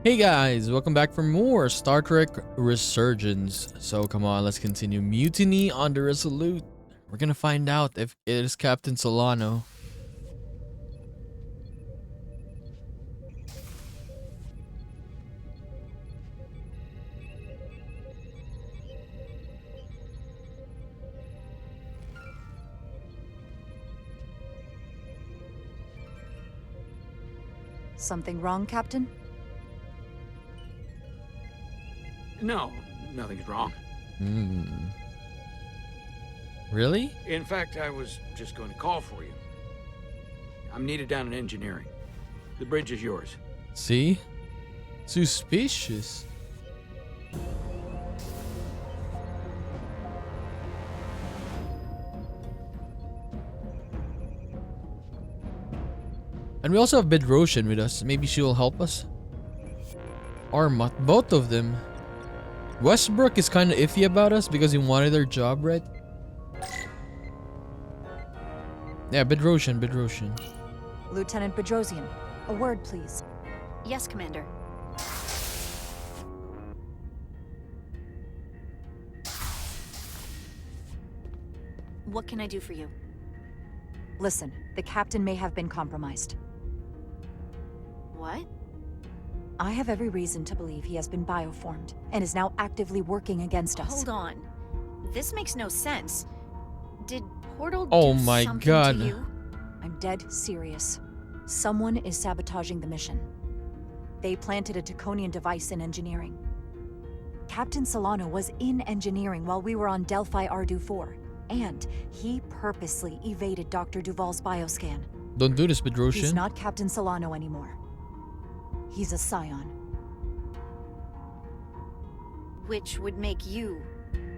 Hey guys, welcome back for more Star Trek Resurgence. So come on, let's continue. Mutiny on the Resolute. We're gonna find out if it is Captain Solano. Something wrong, Captain? No, nothing's wrong. Hmm. Really? In fact, I was just going to call for you. I'm needed down in engineering. The bridge is yours. See? Suspicious. And we also have Bedrosian with us. Maybe she will help us. Or both of them. Westbrook is kind of iffy about us because he wanted our job, right? Yeah, Bedrosian. Lieutenant Bedrosian, a word, please. Yes, Commander. What can I do for you? Listen, the captain may have been compromised. What? I have every reason to believe he has been bioformed and is now actively working against us. Hold on. This makes no sense. Did Portal Oh do my something God. to you? I'm dead serious. Someone is sabotaging the mission. They planted a Taconian device in engineering. Captain Solano was in engineering while we were on Delphi Ardu-4, and he purposely evaded Dr. Duval's bioscan. Don't do this, He's Bedrosian. not Captain Solano anymore. He's a Scion. Which would make you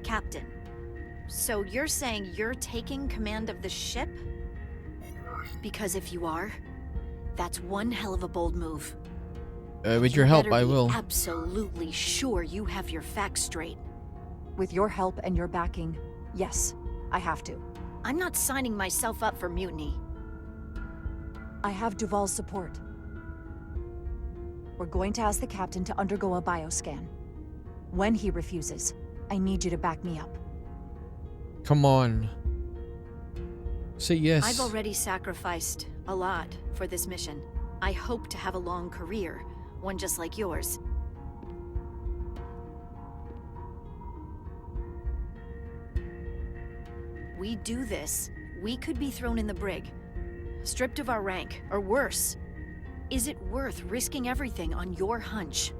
Captain. So you're saying you're taking command of the ship? Because if you are, that's one hell of a bold move. With your help, better I be will. absolutely sure you have your facts straight. With your help and your backing, yes, I have to. I'm not signing myself up for mutiny. I have Duval's support. We're going to ask the captain to undergo a bioscan. When he refuses, I need you to back me up. Come on. Say yes. I've already sacrificed a lot for this mission. I hope to have a long career, one just like yours. We do this, we could be thrown in the brig, stripped of our rank, or worse. Is it worth risking everything on your hunch?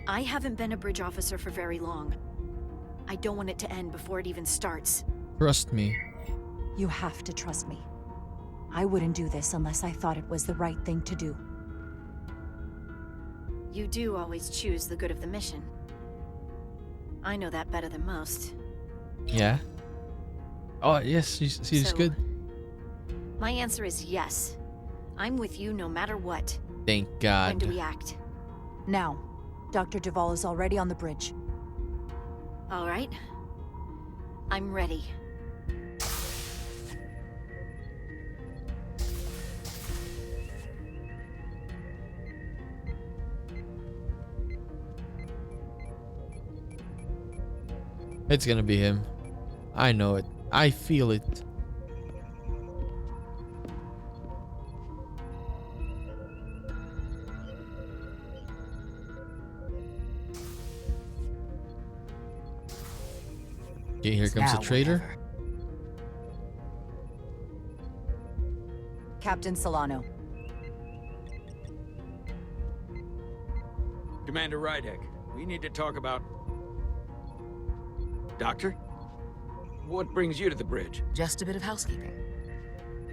I haven't been a bridge officer for very long. I don't want it to end before it even starts. Trust me. You have to trust me. I wouldn't do this unless I thought it was the right thing to do. You do always choose the good of the mission. I know that better than most. Yeah. Oh yes, she's So, good. My answer is yes. I'm with you no matter what. Thank When God. do we act? Now, Dr. Duval is already on the bridge. All right. I'm ready. It's gonna be him. I know it. I feel it. Okay, here comes the Now traitor. whatever. Captain Solano. Commander Rydek, we need to talk about... Doctor? What brings you to the bridge? Just a bit of housekeeping.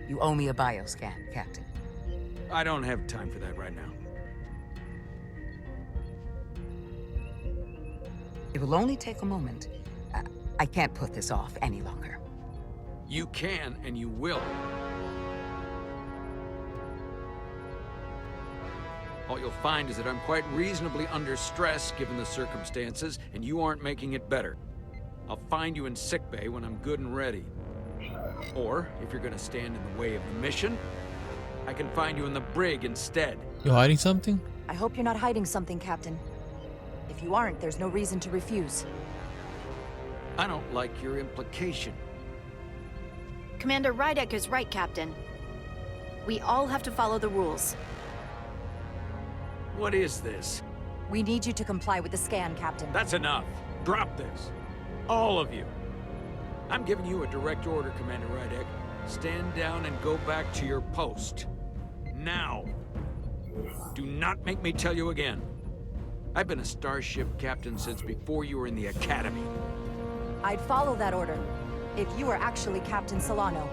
You owe me a bioscan, Captain. I don't have time for that right now. It will only take a moment. I can't put this off any longer. You can and you will. All you'll find is that I'm quite reasonably under stress given the circumstances, and you aren't making it better. I'll find you in sickbay when I'm good and ready. Or, if you're gonna stand in the way of the mission, I can find you in the brig instead. You hiding something? I hope you're not hiding something, Captain. If you aren't, there's no reason to refuse. I don't like your implication. Commander Rydek is right, Captain. We all have to follow the rules. What is this? We need you to comply with the scan, Captain. That's enough. Drop this. All of you. I'm giving you a direct order, Commander Rydek. Stand down and go back to your post. Now. Do not make me tell you again. I've been a starship captain since before you were in the Academy. I'd follow that order, if you were actually Captain Solano.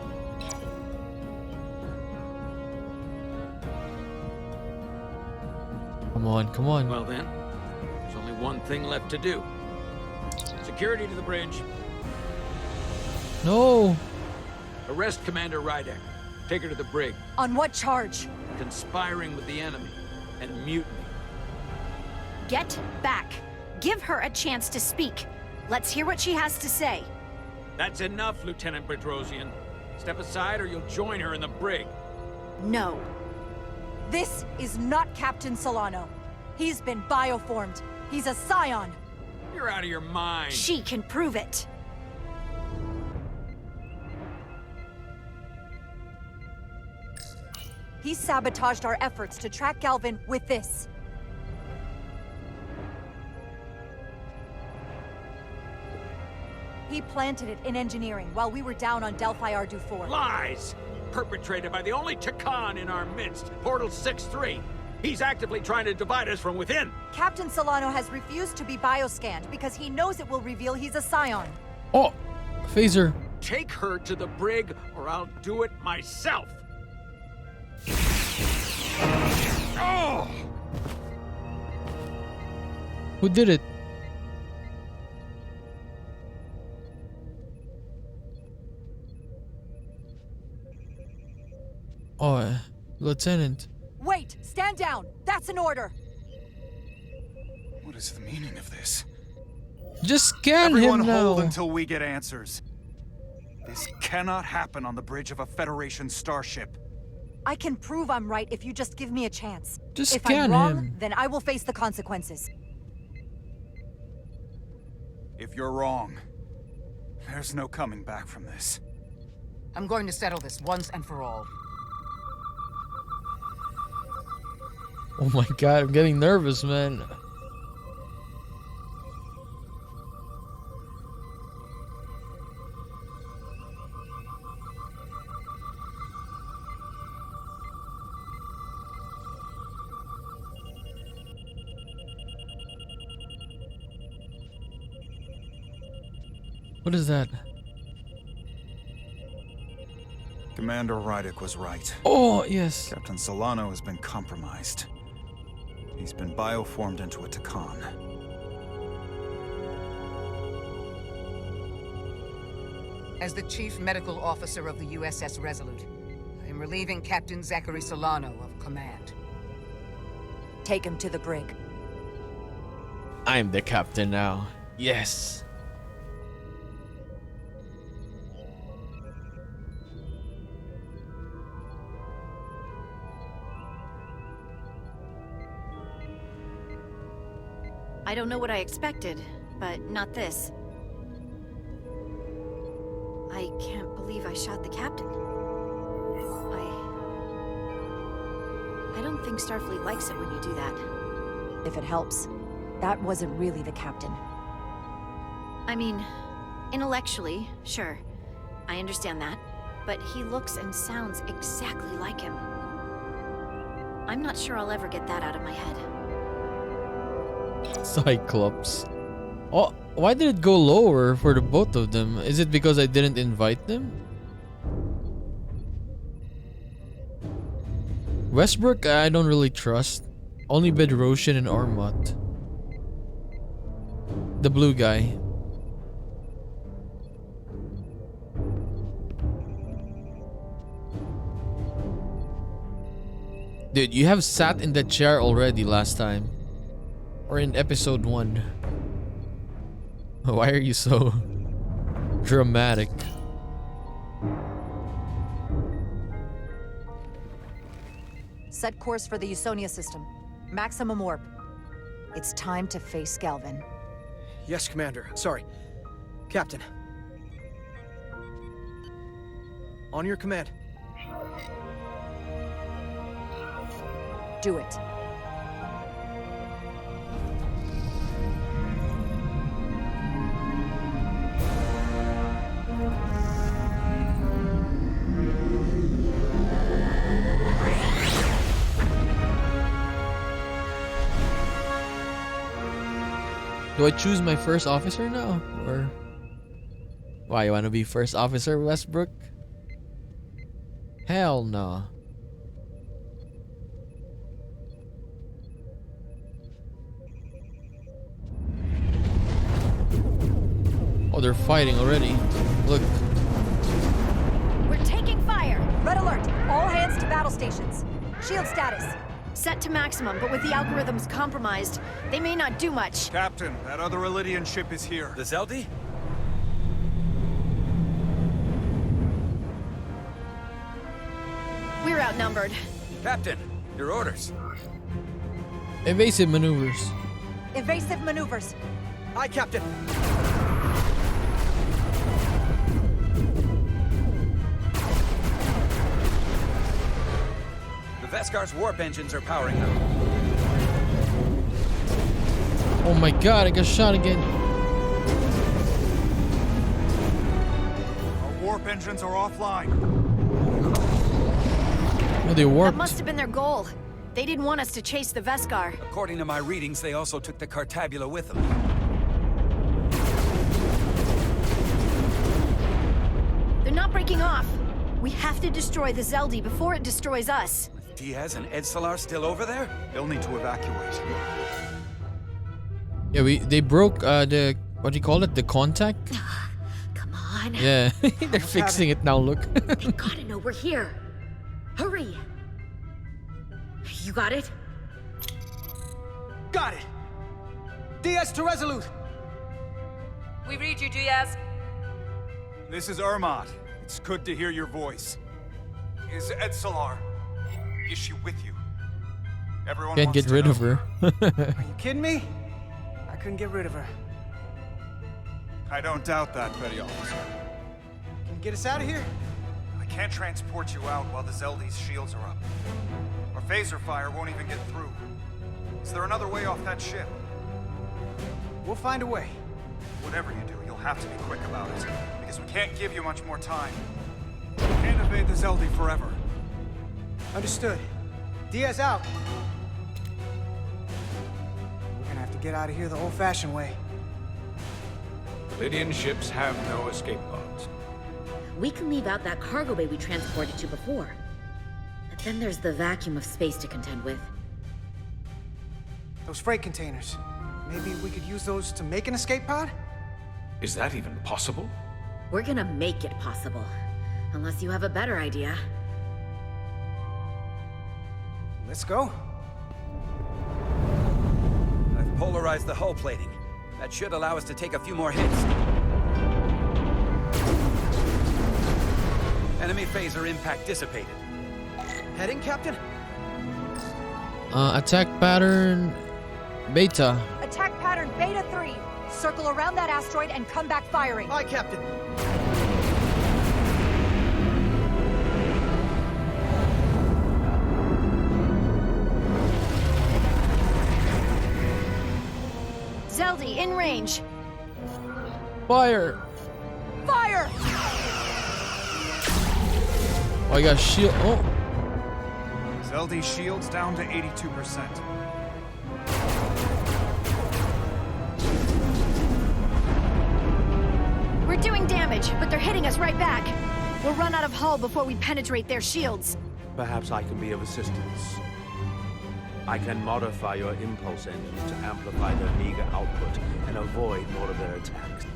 Come on, come on. Well then, there's only one thing left to do. Security to the bridge. No. Arrest Commander Rydek. Take her to the brig. On what charge? Conspiring with the enemy and mutiny. Get back. Give her a chance to speak. Let's hear what she has to say. That's enough, Lieutenant Bedrosian. Step aside or you'll join her in the brig. No. This is not Captain Solano. He's been bioformed. He's a scion. You're out of your mind. She can prove it. He sabotaged our efforts to track Galvin with this. He planted it in engineering while we were down on Delphi Ardu 4. Lies! Perpetrated by the only Takan in our midst, Portal 6-3. He's actively trying to divide us from within. Captain Solano has refused to be bioscanned because he knows it will reveal he's a scion. Oh, phaser. Take her to the brig or I'll do it myself. Oh! Who did it? Oh, Lieutenant. Wait! Stand down! That's an order! What is the meaning of this? Just scan Everyone him now. hold until we get answers. This cannot happen on the bridge of a Federation starship. I can prove I'm right if you just give me a chance. Just if scan I'm wrong, him. then I will face the consequences. If you're wrong, there's no coming back from this. I'm going to settle this once and for all. Oh my god, I'm getting nervous, man. What is that? Commander Rydek was right. Oh, yes. Captain Solano has been compromised. He's been bioformed into a Takan. As the Chief Medical Officer of the USS Resolute, I am relieving Captain Zachary Solano of command. Take him to the brig. I'm the captain now. Yes. I don't know what I expected, but not this. I can't believe I shot the captain. I don't think Starfleet likes it when you do that. If it helps, that wasn't really the captain. I mean, intellectually, sure. I understand that. But he looks and sounds exactly like him. I'm not sure I'll ever get that out of my head. Cyclops. Oh, why did it go lower for the both of them? Is it because I didn't invite them? Westbrook, I don't really trust. Only Bedrosian and Armut. The blue guy. Dude, you have sat in that chair already last time. Or in episode 1. Why are you so dramatic? Set course for the Usonia system. Maximum warp. It's time to face Galvin. Yes, Commander. Sorry. Captain. On your command. Do it. Do I choose my first officer now? Or why, you want to be first officer, Westbrook? Hell no. Oh, they're fighting already. Look. We're taking fire! Red alert! All hands to battle stations. Shield status. Set to maximum, but with the algorithms compromised, they may not do much. Captain, that other Elydian ship is here. The Zeldi? We're outnumbered. Captain, your orders. Evasive maneuvers. Evasive maneuvers. Aye, Captain. The Veskar's warp engines are powering up. Oh my god, I got shot again. Our warp engines are offline. Oh, they That warped. must have been their goal. They didn't want us to chase the Veskar. According to my readings, they also took the Cartabula with them. They're not breaking off. We have to destroy the Zeldi before it destroys us. With Diaz and Edsalar still over there? They'll need to evacuate. Yeah, they broke the, what do you call it? The contact? Come on. Yeah, they're fixing it now, look. They gotta know we're here. Hurry. You got it? Got it! Diaz to Resolute! We read you, Diaz. This is Ermot. It's good to hear your voice. Is Edsalar? Is she with you? Everyone Can't wants get to rid know. of her. Are you kidding me? I couldn't get rid of her. I don't doubt that, Petty Officer. Can you get us out of here? I can't transport you out while the Zeldi's shields are up. Our phaser fire won't even get through. Is there another way off that ship? We'll find a way. Whatever you do, you'll have to be quick about it, because we can't give you much more time. We can't evade the Zeldi forever. Understood. Diaz out. We're gonna have to get out of here the old-fashioned way. Lydian ships have no escape pods. We can leave out that cargo bay we transported to before. But then there's the vacuum of space to contend with. Those freight containers. Maybe we could use those to make an escape pod? Is that even possible? We're gonna make it possible. Unless you have a better idea. Let's go. I've polarized the hull plating. That should allow us to take a few more hits. Enemy phaser impact dissipated. Heading, Captain? Attack pattern beta. Attack pattern Beta 3. Circle around that asteroid and come back firing. Aye, Captain. Zeldi, in range. Fire! Fire! Oh, I got shield. Oh, Zeldi's shields down to 82%. We're doing damage, but they're hitting us right back. We'll run out of hull before we penetrate their shields. Perhaps I can be of assistance. I can modify your impulse engines to amplify their meager output and avoid more of their attacks.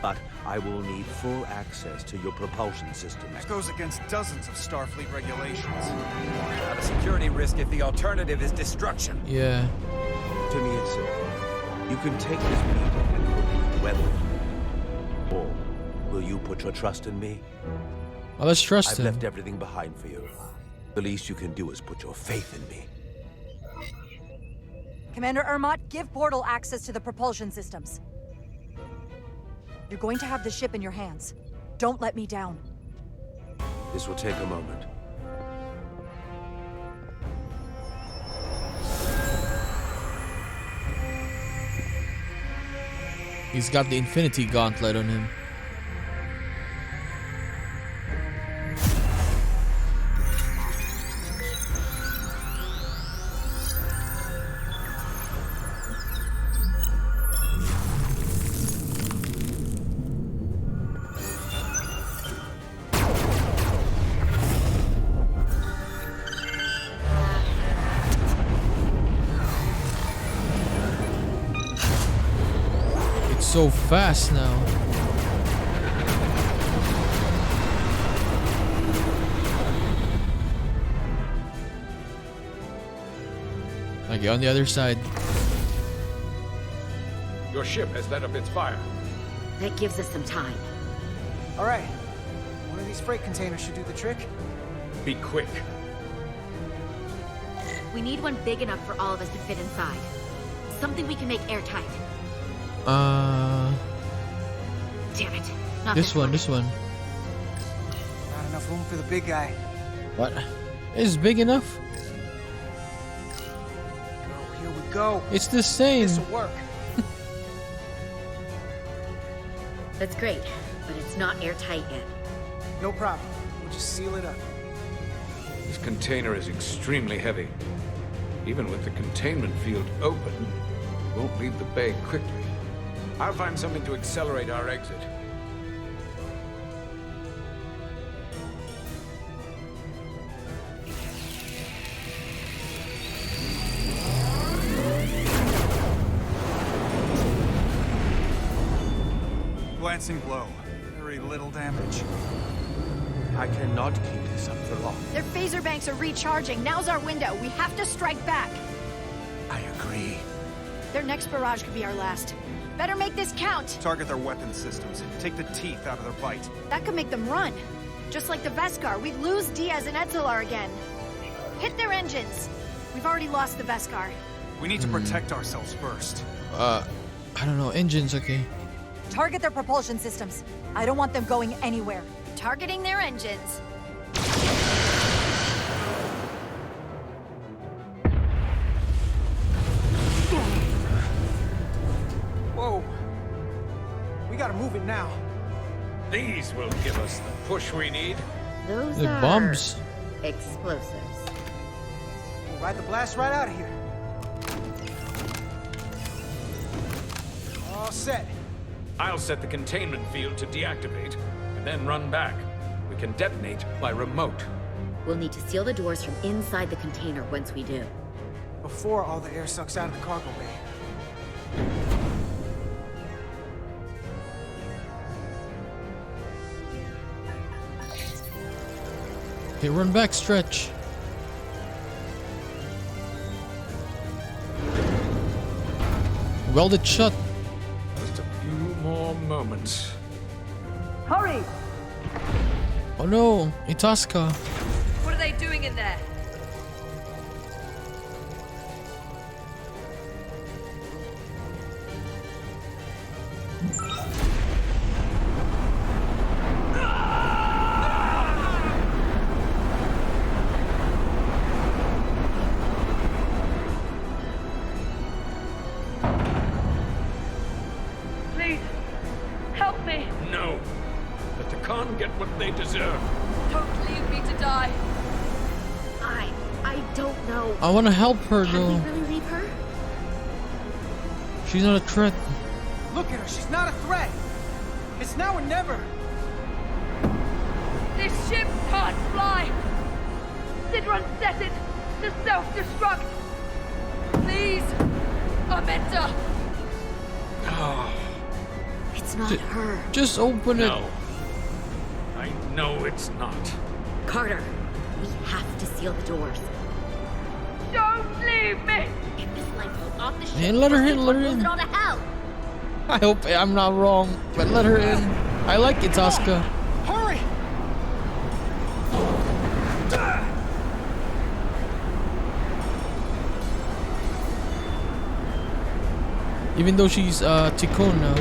But I will need full access to your propulsion systems. That goes against dozens of Starfleet regulations. Not a security risk if the alternative is destruction. yeah. To me, it's simple. You can take this beacon and quickly weather it. Or will you put your trust in me? Well, let's trust I've him. left everything behind for you. The least you can do is put your faith in me. Commander Ermot, give Portal access to the propulsion systems. You're going to have the ship in your hands. Don't let me down. This will take a moment. He's got the Infinity Gauntlet on him. So fast now. Okay, on the other side. Your ship has let up its fire. That gives us some time. All right. One of these freight containers should do the trick. Be quick. We need one big enough for all of us to fit inside. Something we can make airtight. Damn it. Not This one. Not enough room for the big guy. What? Is big enough? Oh, here we go. It's the same. This'll work. That's great, but it's not airtight yet. No problem. We'll just seal it up. This container is extremely heavy. Even with the containment field open, it won't leave the bay quickly. I'll find something to accelerate our exit. Glancing blow. Very little damage. I cannot keep this up for long. Their phaser banks are recharging. Now's our window. We have to strike back. I agree. Their next barrage could be our last. Better make this count. Target their weapon systems. Take the teeth out of their bite. That could make them run. Just like the Veskar, we'd lose Diaz and Etzelar again. Hit their engines. We've already lost the Veskar. We need to protect ourselves first. I don't know. Engines, okay. Target their propulsion systems. I don't want them going anywhere. Targeting their engines. Whoa. We gotta move it now. These will give us the push we need. Those The are bombs. explosives. We'll ride the blast right out of here. All set. I'll set the containment field to deactivate, and then run back. We can detonate by remote. We'll need to seal the doors from inside the container once we do. Before all the air sucks out of the cargo bay. Okay, run back, Stretch. Welded shut. Just a few more moments. Hurry! Oh no, Itasca. What are they doing in there? Please, help me. No. Let the Khan get what they deserve. Don't leave me to die. I don't know. I want to help her Can though. we really leave her? She's not a threat. Look at her. She's not a threat. It's now or never. This ship can't fly. Sidron set it to self-destruct. Please, Amenta. It's not her. Just open it. No. I know it's not. Carter, we have to seal the doors. Don't leave me. If this light goes off the ship, Hey, let her in, let her blows in. it all to hell. I hope I'm not wrong, but let her in. I like Itasca. Hurry! Even though she's Tikkun now.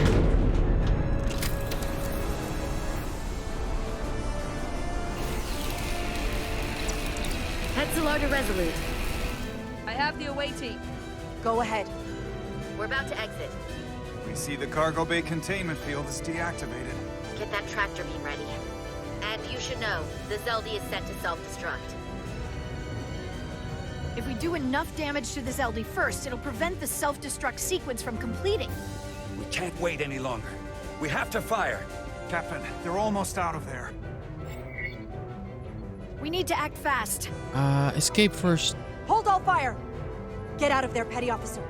Head to Resolute. I have the away team. Go ahead. We're about to exit. We see the cargo bay containment field is deactivated. Get that tractor beam ready. And you should know, the Zeldy is set to self-destruct. If we do enough damage to the Zeldy first, it'll prevent the self-destruct sequence from completing. We can't wait any longer. We have to fire. Captain, they're almost out of there. We need to act fast. Escape first. Hold all fire! Get out of there, Petty Officer.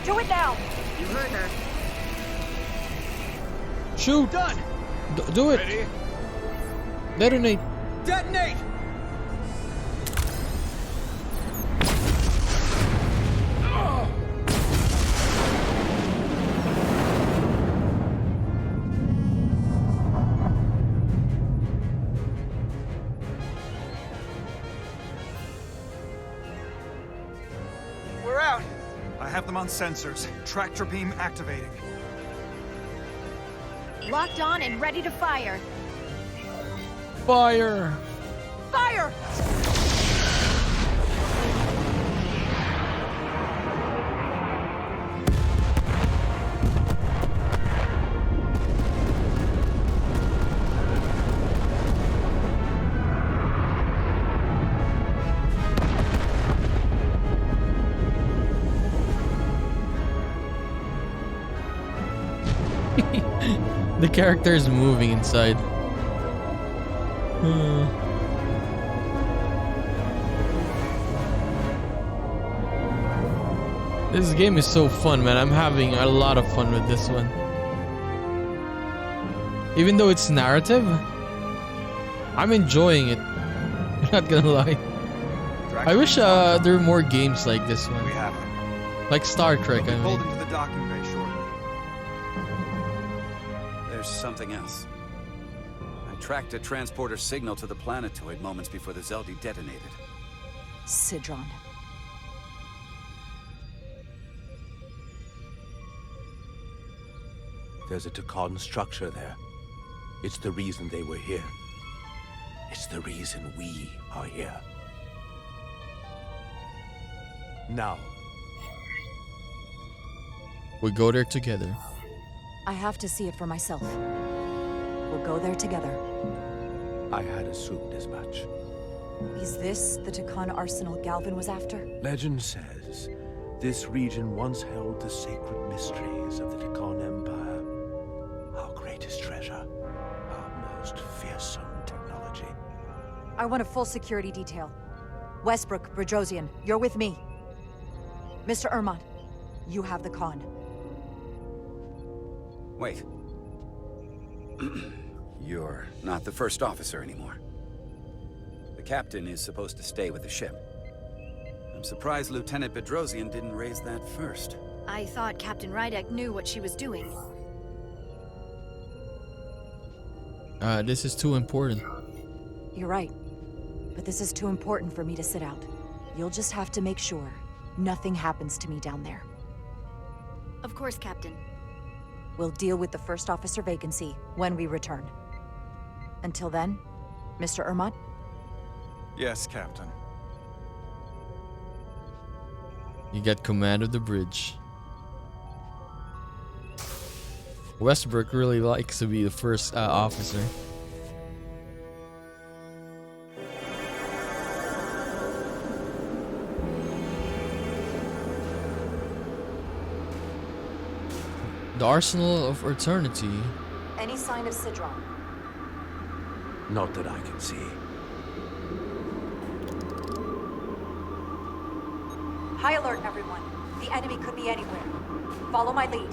Do it now! You heard her. Shoot! Done! Do it! Ready? Detonate! Detonate! We're out. I have them on sensors. Tractor beam activating. Locked on and ready to fire. Fire! Fire! The character is moving inside. This game is so fun, man. I'm having a lot of fun with this one. Even though it's narrative, I'm enjoying it. I'm not gonna lie. I wish there were more games like this one. We have them. Like Star Trek, They'll I be pulled mean. into the docking bay shortly. There's something else. I tracked a transporter signal to the planetoid moments before the Zeldy detonated. Sidron. There's a Tikkun structure there. It's the reason they were here. It's the reason we are here. Now, We go there together. I have to see it for myself. We'll go there together. I had assumed as much. Is this the Tikkun arsenal Galvin was after? Legend says this region once held the sacred mysteries of the Tikkun Empire. Our greatest treasure. Our most fearsome technology. I want a full security detail. Westbrook, Brodrosian, you're with me. Mr. Ermont, you have the con. Wait. You're not the first officer anymore. The captain is supposed to stay with the ship. I'm surprised Lieutenant Bedrosian didn't raise that first. I thought Captain Rydek knew what she was doing. This is too important. You're right. But this is too important for me to sit out. You'll just have to make sure nothing happens to me down there. Of course, Captain. We'll deal with the first officer vacancy when we return. Until then, Mr. Ermont? Yes, Captain. You get command of the bridge. Westbrook really likes to be the first officer. The Arsenal of Eternity. Any sign of Sidron? Not that I can see. High alert, everyone. The enemy could be anywhere. Follow my lead.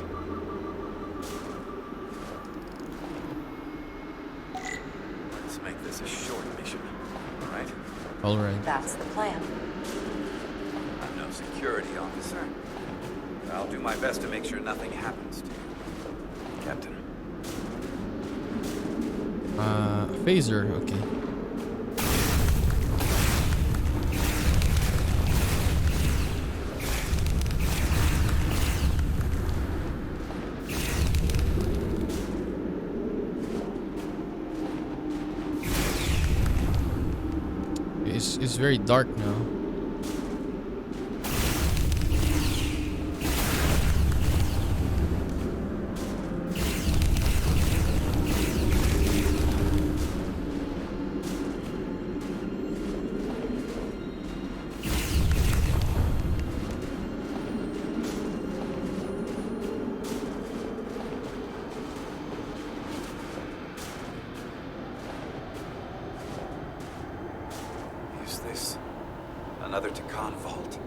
Let's make this a short mission, right? Alright. That's the plan. I'm no security officer. I'll do my best to make sure nothing happens to you, Captain. Phaser, okay. it's very dark now. Is this another Takan vault?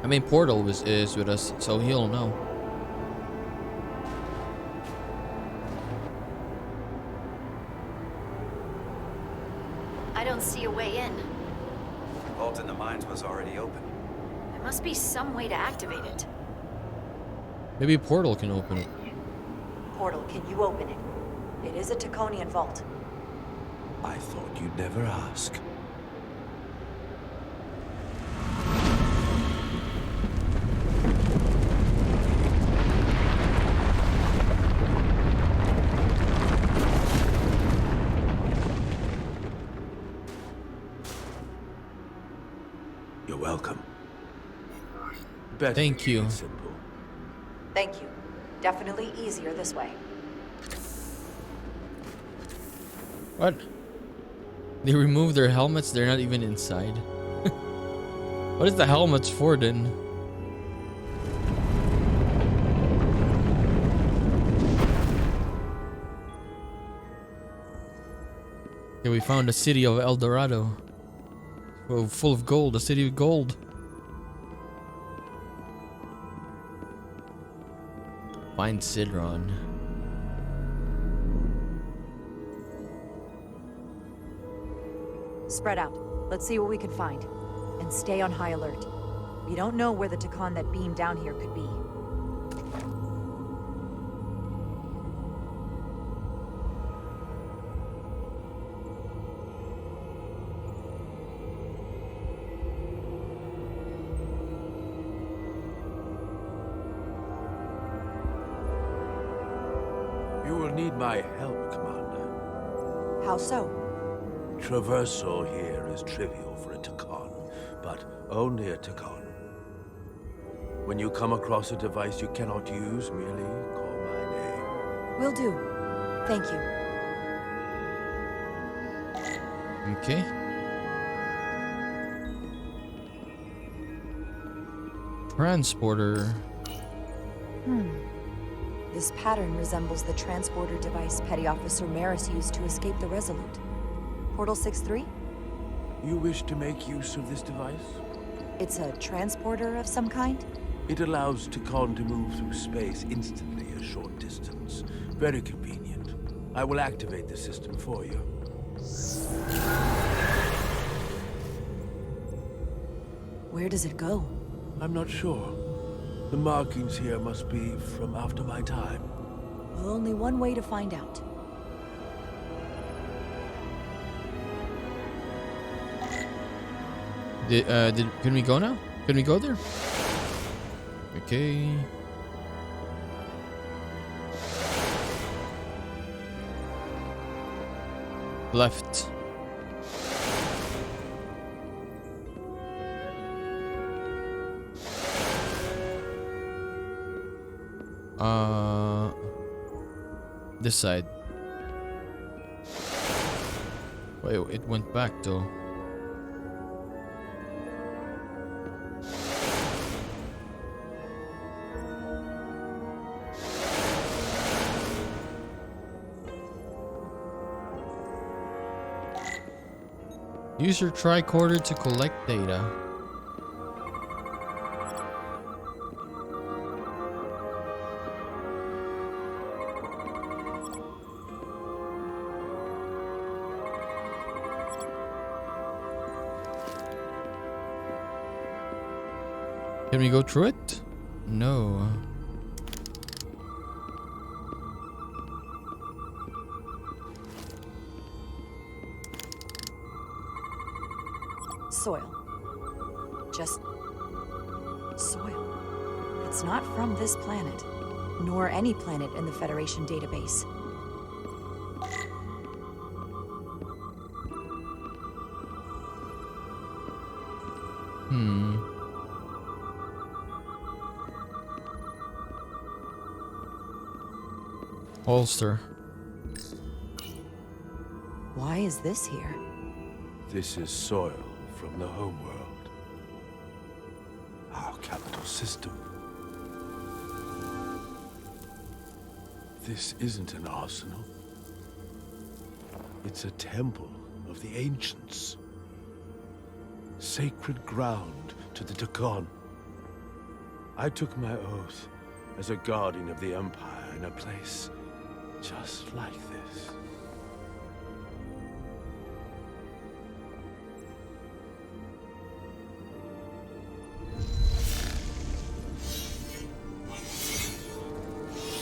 I mean, Portal is with us, so he'll know. I don't see a way in. The vault in the mines was already open. There must be some way to activate it. Maybe Portal can open it. Portal, can you open it? It is a Taconian vault. I thought you'd never ask. You're welcome. Better Thank keep you. it simple. Thank you. Definitely easier this way. What? They remove their helmets, they're not even inside. What is the helmets for then? Okay, we found the city of El Dorado. Oh, full of gold, a city of gold. Find Sidron. Spread out. Let's see what we can find. And stay on high alert. We don't know where the Takan that beamed down here could be. You will need my help, Commander. How so? Traversal here is trivial for a Takan, but only a Takan. When you come across a device you cannot use, merely call my name. Will do. Thank you. Okay. Transporter. This pattern resembles the transporter device Petty Officer Maris used to escape the Resolute. Portal 6-3? You wish to make use of this device? It's a transporter of some kind? It allows Takan to move through space instantly a short distance. Very convenient. I will activate the system for you. Where does it go? I'm not sure. The markings here must be from after my time. Well, only one way to find out. Can we go now? Can we go there? Okay. Left. This side. Wait, it went back though. Use your tricorder to collect data. Can we go through it? No. Soil. Just soil. It's not from this planet, nor any planet in the Federation database. Holster. Why is this here? This is soil from the homeworld. Our capital system. This isn't an arsenal. It's a temple of the ancients. Sacred ground to the Dakon. I took my oath as a guardian of the Empire in a place just like this.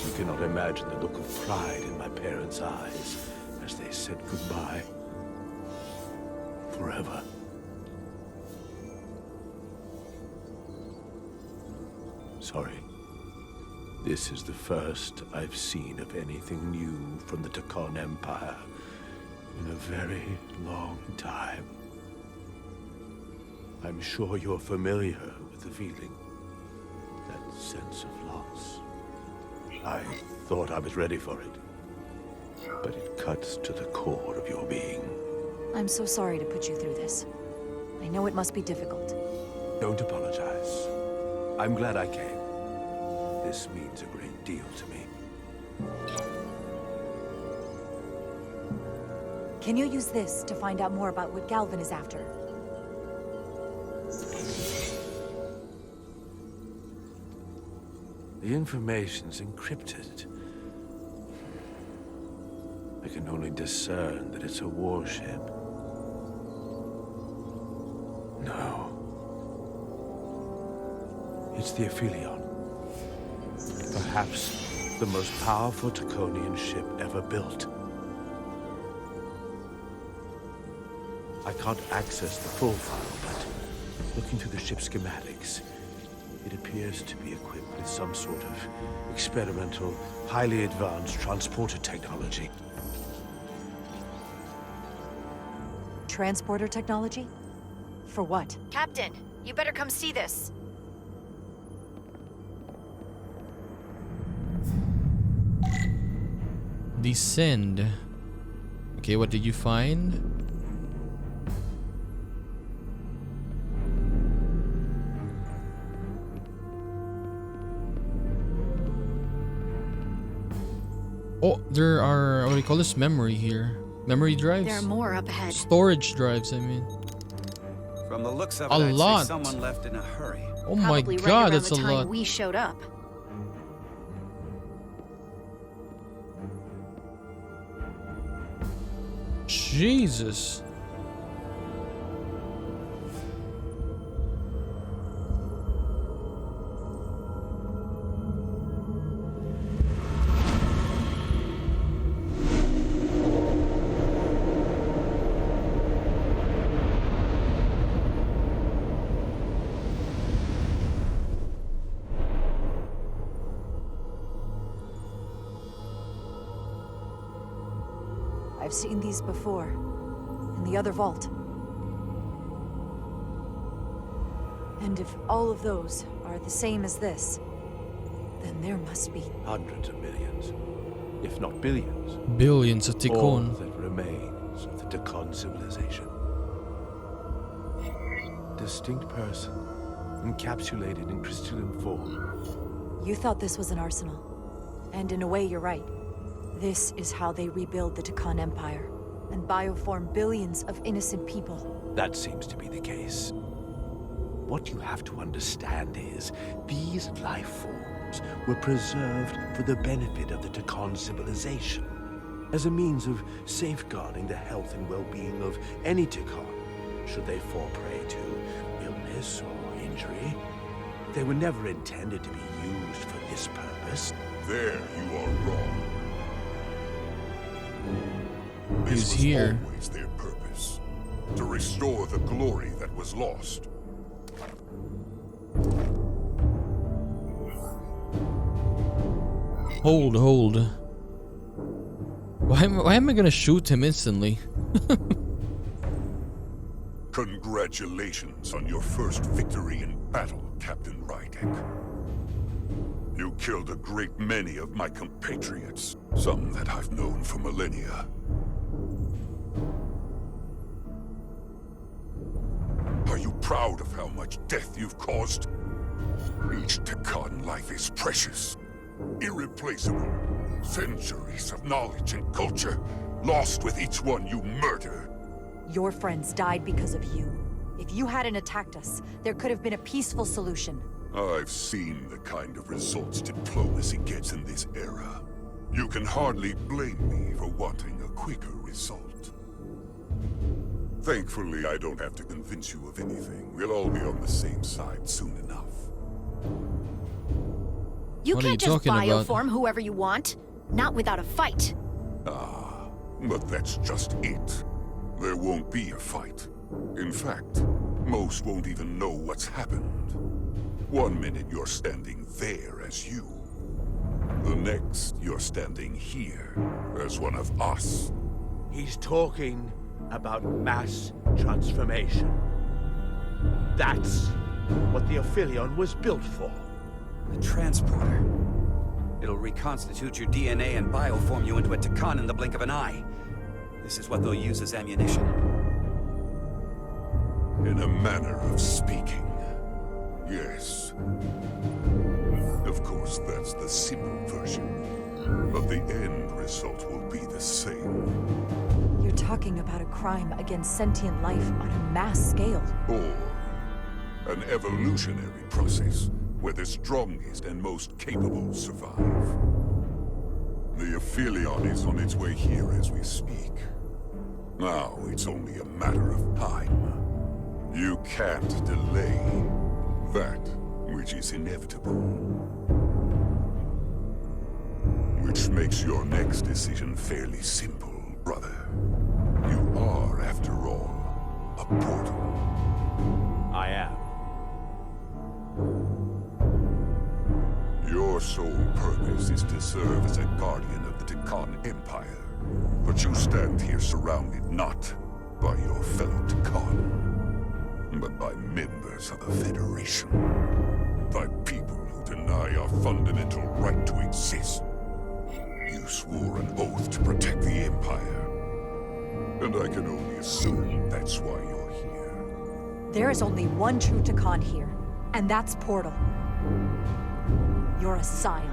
You cannot imagine the look of pride in my parents' eyes as they said goodbye. Forever. Sorry. This is the first I've seen of anything new from the Dakon Empire in a very long time. I'm sure you're familiar with the feeling. That sense of loss. I thought I was ready for it. But it cuts to the core of your being. I'm so sorry to put you through this. I know it must be difficult. Don't apologize. I'm glad I came. This means a great deal to me. Can you use this to find out more about what Galvin is after? The information's encrypted. I can only discern that it's a warship. No. It's the Aphelion. Perhaps the most powerful Draconian ship ever built. I can't access the full file, but looking through the ship's schematics, it appears to be equipped with some sort of experimental, highly advanced transporter technology. Transporter technology? For what? Captain, you better come see this. Descend. Okay, what did you find? Oh, there are, what do you call this, memory here? Memory drives? There are more up ahead. Storage drives, I mean. From the looks of A it, I'd lot. say someone left in a hurry. Oh my Probably right god, around that's the a time lot. we showed up. Jesus. I've seen these before. In the other vault. And if all of those are the same as this, then there must be... Hundreds of millions, if not billions. Billions of All Tikkun. that remains of the Dakon civilization. Distinct person, encapsulated in crystalline form. You thought this was an arsenal. And in a way, you're right. This is how they rebuild the Dakon Empire, and bioform billions of innocent people. That seems to be the case. What you have to understand is, these life forms were preserved for the benefit of the Dakon civilization, as a means of safeguarding the health and well-being of any Dakon, should they fall prey to illness or injury. They were never intended to be used for this purpose. There you are wrong. He's This was here. always their purpose, to restore the glory that was lost. Hold. Why am I gonna shoot him instantly? Congratulations on your first victory in battle, Captain Rydek. You killed a great many of my compatriots, some that I've known for millennia. Are you proud of how much death you've caused? Each Takan life is precious, irreplaceable. Centuries of knowledge and culture, lost with each one you murder. Your friends died because of you. If you hadn't attacked us, there could have been a peaceful solution. I've seen the kind of results diplomacy gets in this era. You can hardly blame me for wanting a quicker result. Thankfully, I don't have to convince you of anything. We'll all be on the same side soon enough. You What are can't you just talking about? bioform whoever you want. Not without a fight. Ah, but that's just it. There won't be a fight. In fact, most won't even know what's happened. One minute you're standing there as you. The next, you're standing here as one of us. He's talking about mass transformation. That's what the Aphelion was built for. The transporter. It'll reconstitute your DNA and bioform you into a Takan in the blink of an eye. This is what they'll use as ammunition. In a manner of speaking, yes. Of course, that's the simple version. But the end result will be the same. You're talking about a crime against sentient life on a mass scale. Or an evolutionary process where the strongest and most capable survive. The Aphelion is on its way here as we speak. Now it's only a matter of time. You can't delay that which is inevitable. Which makes your next decision fairly simple, brother. You are, after all, a portal. I am. Your sole purpose is to serve as a guardian of the Takan Empire. But you stand here surrounded not by your fellow Takan, but by members of the Federation. By people who deny our fundamental right to exist. You swore an oath to protect the Empire. And I can only assume that's why you're here. There is only one true Takan here, and that's Portal. You're a scion,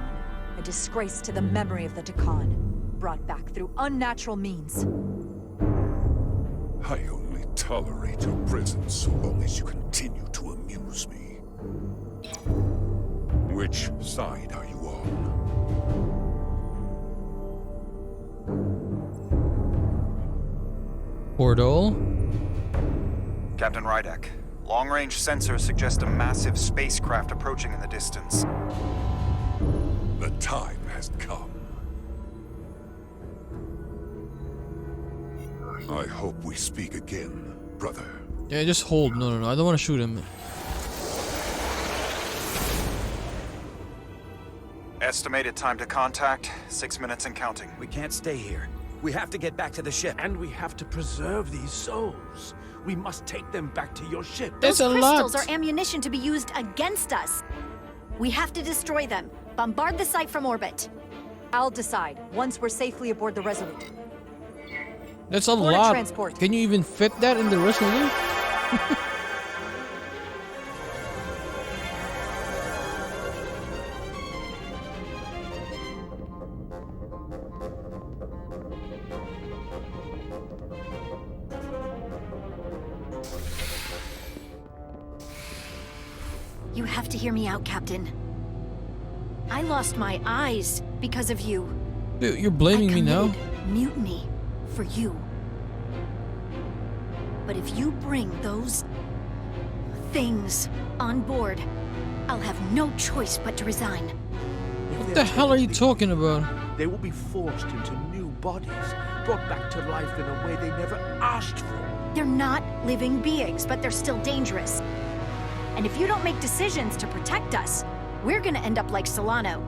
a disgrace to the memory of the Takan, brought back through unnatural means. I only tolerate your presence so long as you continue to amuse me. Which side are you on? Portal. Captain Rydek, long-range sensors suggest a massive spacecraft approaching in the distance. The time has come. I hope we speak again, brother. Yeah, just hold. No. I don't want to shoot him. Estimated time to contact, 6 minutes and counting. We can't stay here. We have to get back to the ship. And we have to preserve these souls. We must take them back to your ship. There's Those a crystals lot. are ammunition to be used against us. We have to destroy them. Bombard the site from orbit. I'll decide once we're safely aboard the Resolute. That's a Board lot. transport. Can you even fit that in the Resolute? You have to hear me out, Captain. I lost my eyes because of you. Dude, you're blaming me now? Mutiny for you. But if you bring those things on board, I'll have no choice but to resign. What the hell are you talking about? They will be forced into new bodies, brought back to life in a way they never asked for. They're not living beings, but they're still dangerous. And if you don't make decisions to protect us, we're gonna end up like Solano.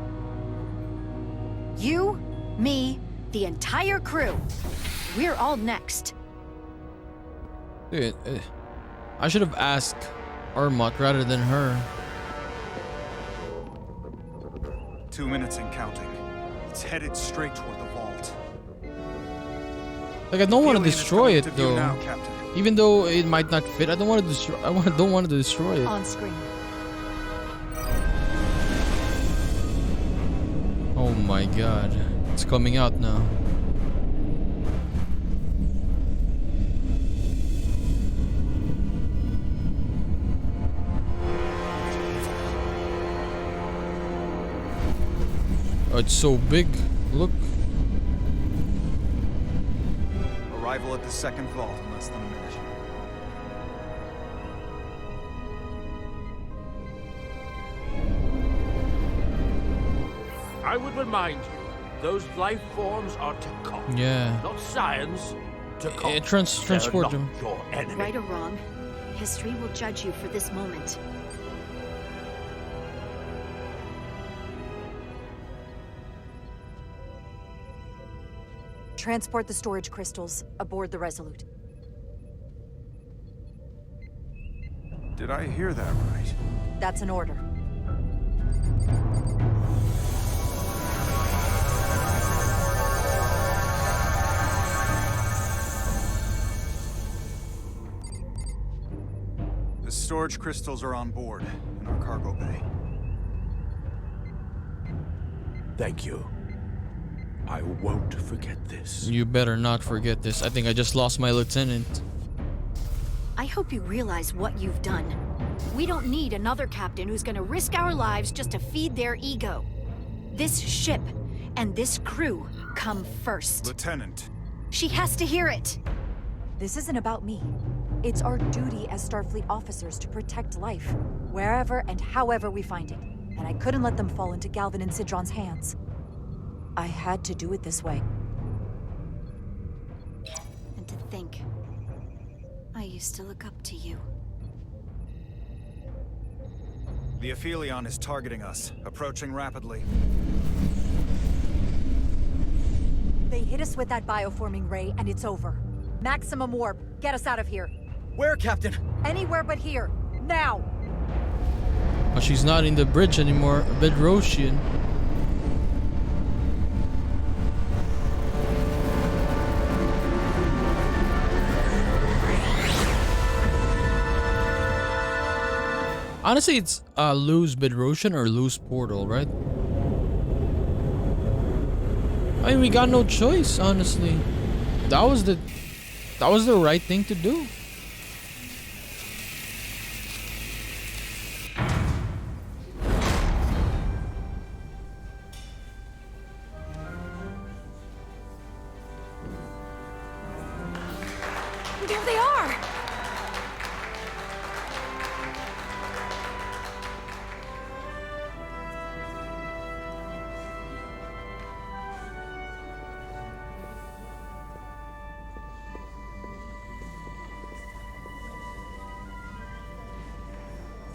You, me, the entire crew. We're all next. Dude, I should have asked Armot rather than her. 2 minutes and counting. It's headed straight toward the vault. Like I don't want to Alien is destroy coming it to view though. now, Captain. Even though it might not fit, I don't want to destroy. Don't want to destroy it. On screen. Oh my god, it's coming out now. Oh, it's so big. Look. Arrival at the second vault in less than a minute. I would remind you, those life forms are Takon. Yeah. Not science. Takon. It transport them. Your enemy. Right or wrong, history will judge you for this moment. Transport the storage crystals aboard the Resolute. Did I hear that right? That's an order. The storage crystals are on board in our cargo bay. Thank you. I won't forget this. You better not forget this. I think I just lost my lieutenant. I hope you realize what you've done. We don't need another captain who's gonna risk our lives just to feed their ego. This ship and this crew come first. Lieutenant. She has to hear it. This isn't about me. It's our duty as Starfleet officers to protect life, wherever and however we find it. And I couldn't let them fall into Galvin and Sidron's hands. I had to do it this way. And to think, I used to look up to you. The Aphelion is targeting us, approaching rapidly. They hit us with that bioforming ray, and it's over. Maximum warp. Get us out of here. Where, Captain? Anywhere but here. Now! Oh, she's not in the bridge anymore. Bedrosian. Honestly, it's lose Bedrosian or lose Portal, right? I mean, we got no choice, honestly. That was the right thing to do. There they are!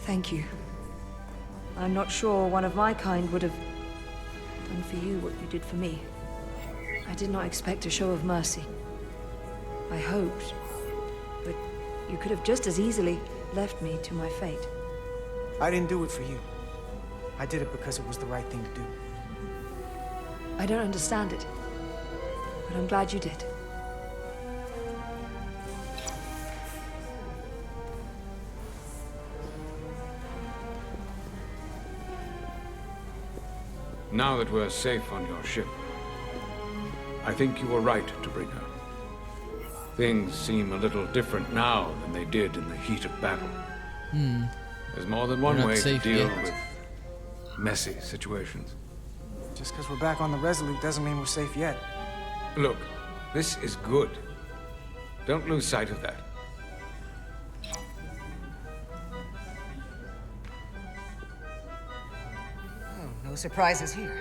Thank you. I'm not sure one of my kind would have done for you what you did for me. I did not expect a show of mercy. I hoped, but you could have just as easily left me to my fate. I didn't do it for you. I did it because it was the right thing to do. I don't understand it, but I'm glad you did. Now that we're safe on your ship, I think you were right to bring her. Things seem a little different now than they did in the heat of battle. There's more than one way to deal with messy situations. Just because we're back on the Resolute doesn't mean we're safe yet. Look, this is good. Don't lose sight of that. No surprises here.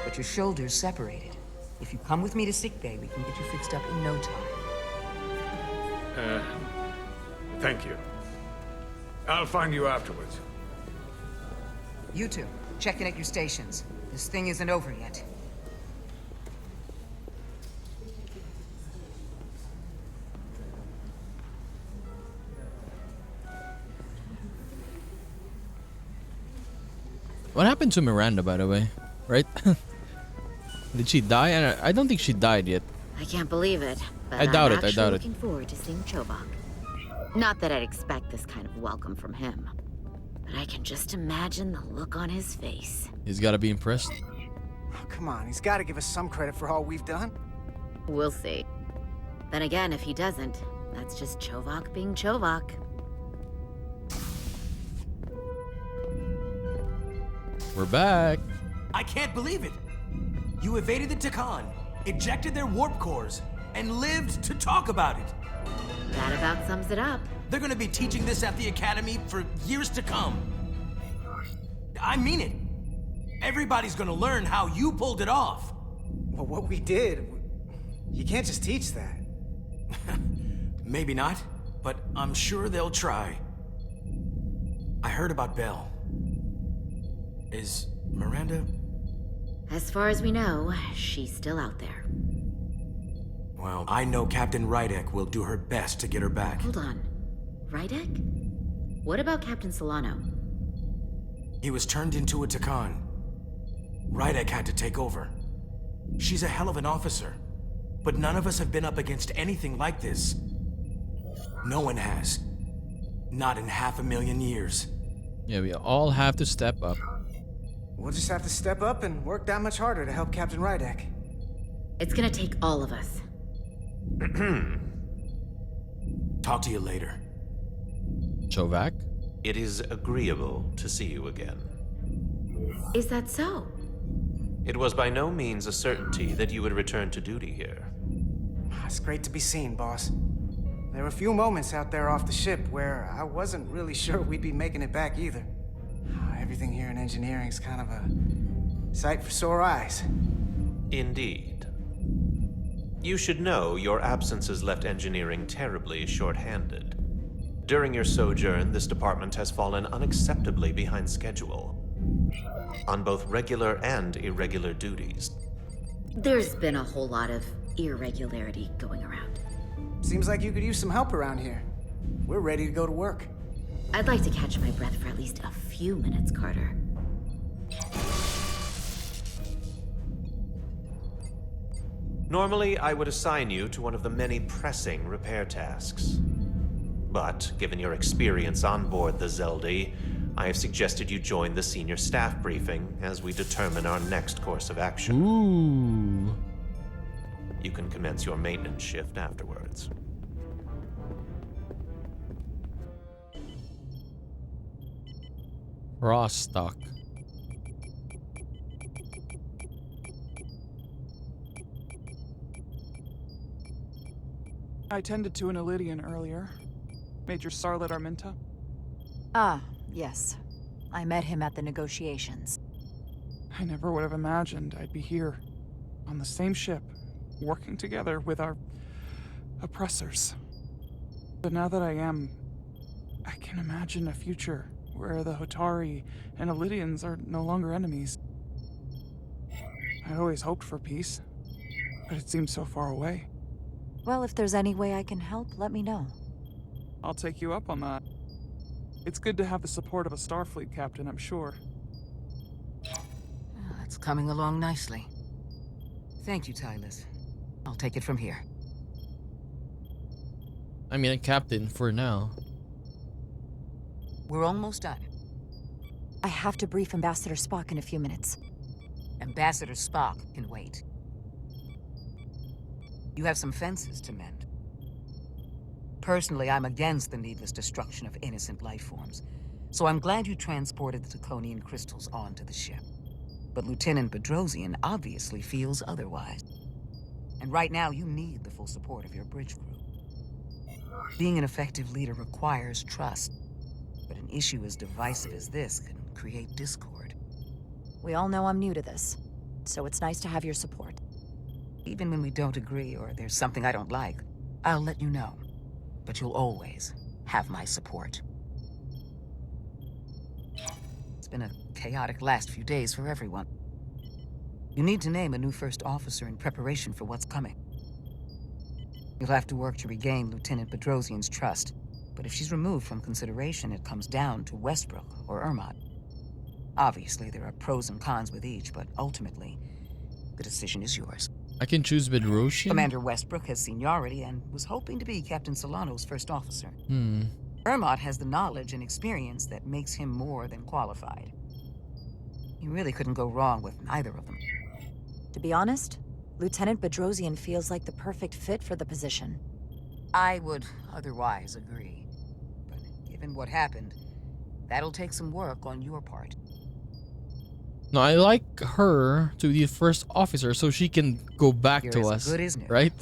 But your shoulders separated. If you come with me to sickbay, we can get you fixed up in no time. Thank you. I'll find you afterwards. You two, check in at your stations. This thing isn't over yet. What happened to Miranda, by the way? Right? Did she die? And I don't think she died yet. I can't believe it, but I doubt I'm it, I doubt it. looking forward to seeing Chovak. Not that I'd expect this kind of welcome from him, but I can just imagine the look on his face. He's gotta be impressed. Oh, come on, he's got to give us some credit for all we've done. We'll see. Then again, if he doesn't, that's just Chovak being Chovak. We're back. I can't believe it. You evaded the Takan, ejected their warp cores, and lived to talk about it. That about sums it up. They're gonna be teaching this at the Academy for years to come. I mean it. Everybody's gonna learn how you pulled it off. Well, what we did, you can't just teach that. Maybe not, but I'm sure they'll try. I heard about Belle. Is Miranda? As far as we know, she's still out there. Well, I know Captain Rydek will do her best to get her back. Hold on. Rydek? What about Captain Solano? He was turned into a Takan. Rydek had to take over. She's a hell of an officer, but none of us have been up against anything like this. No one has. Not in 500,000 years. Yeah, we all have to step up. We'll just have to step up and work that much harder to help Captain Rydek. It's gonna take all of us. Talk to you later. Chovak? It is agreeable to see you again. Is that so? It was by no means a certainty that you would return to duty here. It's great to be seen, boss. There were a few moments out there off the ship where I wasn't really sure we'd be making it back either. Everything here in engineering's kind of a sight for sore eyes. Indeed. You should know your absence has left engineering terribly short-handed. During your sojourn, this department has fallen unacceptably behind schedule on both regular and irregular duties. There's been a whole lot of irregularity going around. Seems like you could use some help around here. We're ready to go to work. I'd like to catch my breath for at least a few minutes, Carter. Normally, I would assign you to one of the many pressing repair tasks. But, given your experience on board the Zeldi, I have suggested you join the senior staff briefing as we determine our next course of action. Ooh. You can commence your maintenance shift afterwards. Rostock. I tended to an Elydian earlier. Major Sarlet Arminta. Ah, yes. I met him at the negotiations. I never would have imagined I'd be here, on the same ship, working together with our oppressors. But now that I am, I can imagine a future where the Hotari and Elydians are no longer enemies. I always hoped for peace, but it seems so far away. Well, if there's any way I can help, let me know. I'll take you up on that. It's good to have the support of a Starfleet captain, I'm sure. It's coming along nicely. Thank you, Tylus. I'll take it from here. I mean, a captain for now. We're almost done. I have to brief Ambassador Spock in a few minutes. Ambassador Spock can wait. You have some fences to mend. Personally, I'm against the needless destruction of innocent life forms, so I'm glad you transported the Taconian crystals onto the ship. But Lieutenant Bedrosian obviously feels otherwise. And right now, you need the full support of your bridge crew. Being an effective leader requires trust, but an issue as divisive as this can create discord. We all know I'm new to this, so it's nice to have your support. Even when we don't agree or there's something I don't like, I'll let you know. But you'll always have my support. It's been a chaotic last few days for everyone. You need to name a new first officer in preparation for what's coming. You'll have to work to regain Lieutenant Bedrosian's trust, but if she's removed from consideration, it comes down to Westbrook or Ermot. Obviously, there are pros and cons with each, but ultimately, the decision is yours. I can choose Bedrosian? Commander Westbrook has seniority and was hoping to be Captain Solano's first officer. Ermot has the knowledge and experience that makes him more than qualified. You really couldn't go wrong with neither of them. To be honest, Lieutenant Bedrosian feels like the perfect fit for the position. I would otherwise agree. But given what happened, that'll take some work on your part. No, I like her to be the first officer so she can go back to us, Good, isn't it? right?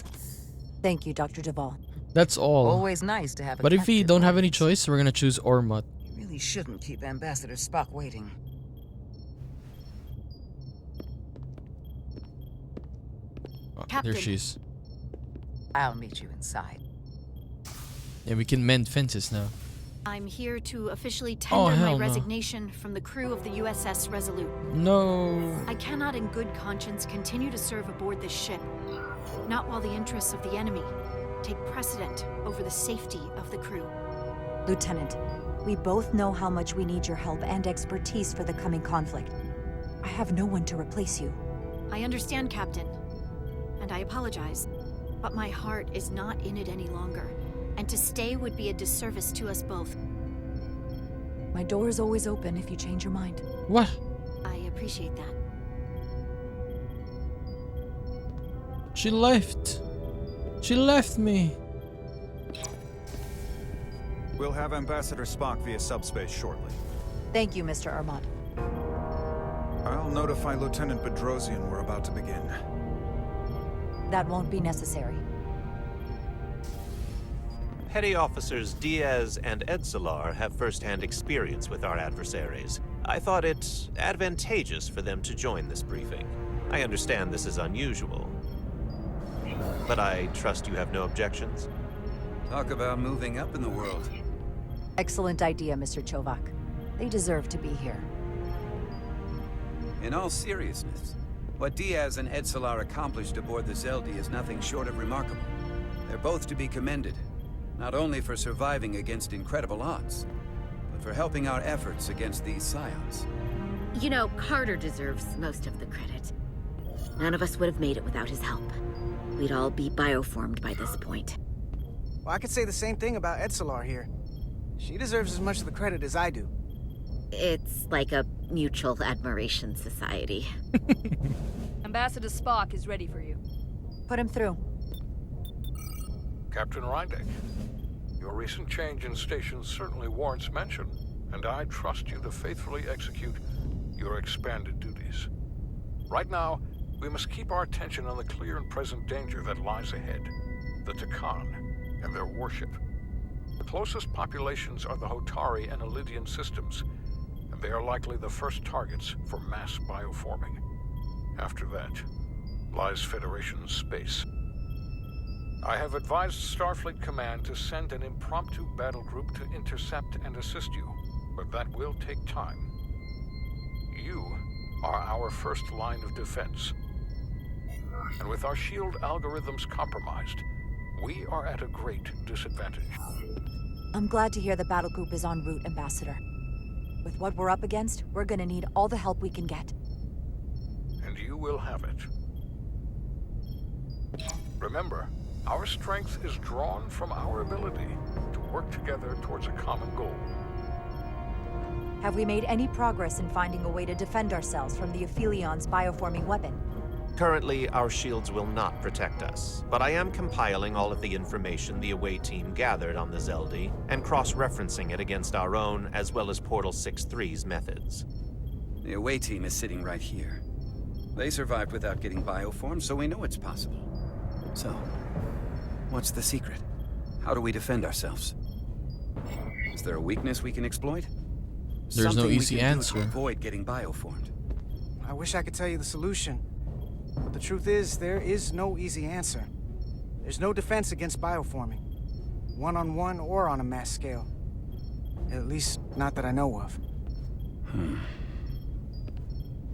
Thank you, Dr. Duvall. That's all. Always nice to have a But if we captive don't have any always. choice, we're gonna choose Ormut. You really shouldn't keep Ambassador Spock waiting. Oh, Captain. there she is. I'll meet you inside. Yeah, we can mend fences now. I'm here to officially Oh, tender my hell no. resignation from the crew of the USS Resolute. No. I cannot in good conscience continue to serve aboard this ship. Not while the interests of the enemy take precedent over the safety of the crew. Lieutenant, we both know how much we need your help and expertise for the coming conflict. I have no one to replace you. I understand, Captain, and I apologize, but my heart is not in it any longer, and to stay would be a disservice to us both. My door is always open if you change your mind. What? I appreciate that. She left. She left me. We'll have Ambassador Spock via subspace shortly. Thank you, Mr. Ermot. I'll notify Lieutenant Bedrosian we're about to begin. That won't be necessary. Petty Officers Diaz and Edsolar have first-hand experience with our adversaries. I thought it advantageous for them to join this briefing. I understand this is unusual, but I trust you have no objections? Talk about moving up in the world. Excellent idea, Mr. Chovak. They deserve to be here. In all seriousness, what Diaz and Edsolar accomplished aboard the Zeldi is nothing short of remarkable. They're both to be commended, not only for surviving against incredible odds, but for helping our efforts against these scions. You know, Carter deserves most of the credit. None of us would have made it without his help. We'd all be bioformed by this point. Well, I could say the same thing about Edsolar here. She deserves as much of the credit as I do. It's like a mutual admiration society. Ambassador Spock is ready for you. Put him through. Captain Rydek, your recent change in station certainly warrants mention, and I trust you to faithfully execute your expanded duties. Right now, we must keep our attention on the clear and present danger that lies ahead, the Takan and their warship. The closest populations are the Hotari and Elidian systems, and they are likely the first targets for mass bioforming. After that, lies Federation space. I have advised Starfleet Command to send an impromptu battle group to intercept and assist you, but that will take time. You are our first line of defense. And with our shield algorithms compromised, we are at a great disadvantage. I'm glad to hear the battle group is en route, Ambassador. With what we're up against, we're gonna need all the help we can get. And you will have it. Remember, our strength is drawn from our ability to work together towards a common goal. Have we made any progress in finding a way to defend ourselves from the Ophelion's bioforming weapon? Currently, our shields will not protect us, but I am compiling all of the information the away team gathered on the Zeldi and cross-referencing it against our own as well as Portal 6-3's methods. The away team is sitting right here. They survived without getting bioformed, so we know it's possible. So, what's the secret? How do we defend ourselves? Is there a weakness we can exploit? There's no easy answer. To avoid getting bioformed. I wish I could tell you the solution. But the truth is, there is no easy answer. There's no defense against bioforming. One-on-one or on a mass scale. At least, not that I know of. You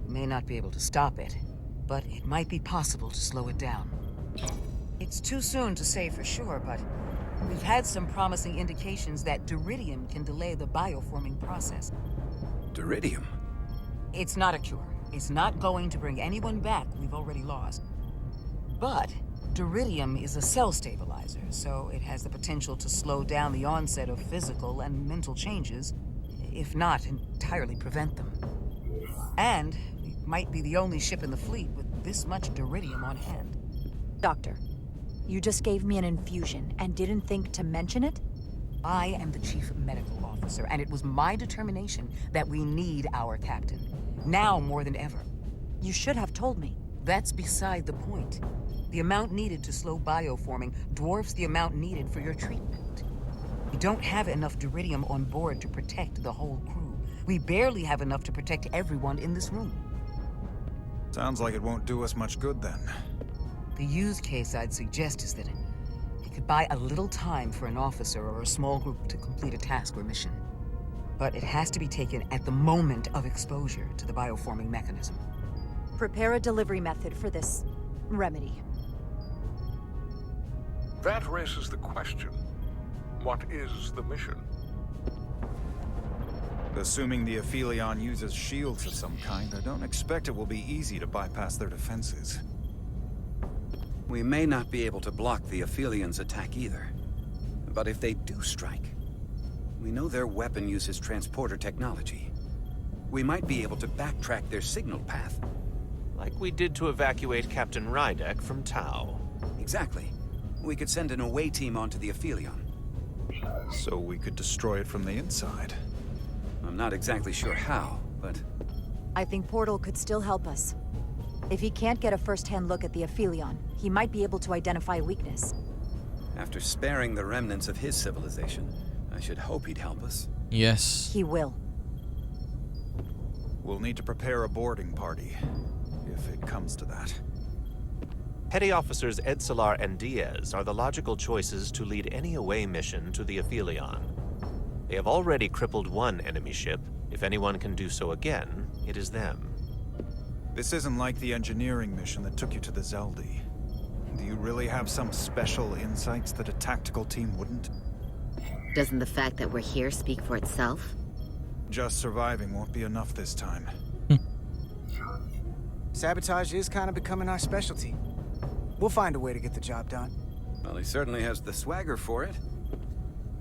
may not be able to stop it, but it might be possible to slow it down. It's too soon to say for sure, but we've had some promising indications that Duridium can delay the bioforming process. Duridium? It's not a cure. It's not going to bring anyone back we've already lost. But Duridium is a cell stabilizer, so it has the potential to slow down the onset of physical and mental changes, if not entirely prevent them. And we might be the only ship in the fleet with this much Duridium on hand. Doctor, you just gave me an infusion and didn't think to mention it? I am the chief medical officer, and it was my determination that we need our captain. Now more than ever. You should have told me. That's beside the point. The amount needed to slow bioforming dwarfs the amount needed for your treatment. We don't have enough Duridium on board to protect the whole crew. We barely have enough to protect everyone in this room. Sounds like it won't do us much good then. The use case I'd suggest is that it could buy a little time for an officer or a small group to complete a task or mission. But it has to be taken at the moment of exposure to the bioforming mechanism. Prepare a delivery method for this remedy. That raises the question. What is the mission? Assuming the Aphelion uses shields of some kind, I don't expect it will be easy to bypass their defenses. We may not be able to block the Aphelions' attack either. But if they do strike, we know their weapon uses transporter technology. We might be able to backtrack their signal path. Like we did to evacuate Captain Rydek from Tau. Exactly. We could send an away team onto the Aphelion. So we could destroy it from the inside. I'm not exactly sure how, but... I think Portal could still help us. If he can't get a first-hand look at the Aphelion, he might be able to identify a weakness. After sparing the remnants of his civilization, I should hope he'd help us. Yes. He will. We'll need to prepare a boarding party, if it comes to that. Petty Officers Edsalar and Diaz are the logical choices to lead any away mission to the Aphelion. They have already crippled one enemy ship. If anyone can do so again, it is them. This isn't like the engineering mission that took you to the Zeldi. Do you really have some special insights that a tactical team wouldn't? Doesn't the fact that we're here speak for itself? Just surviving won't be enough this time. Sabotage is kind of becoming our specialty. We'll find a way to get the job done. Well, he certainly has the swagger for it.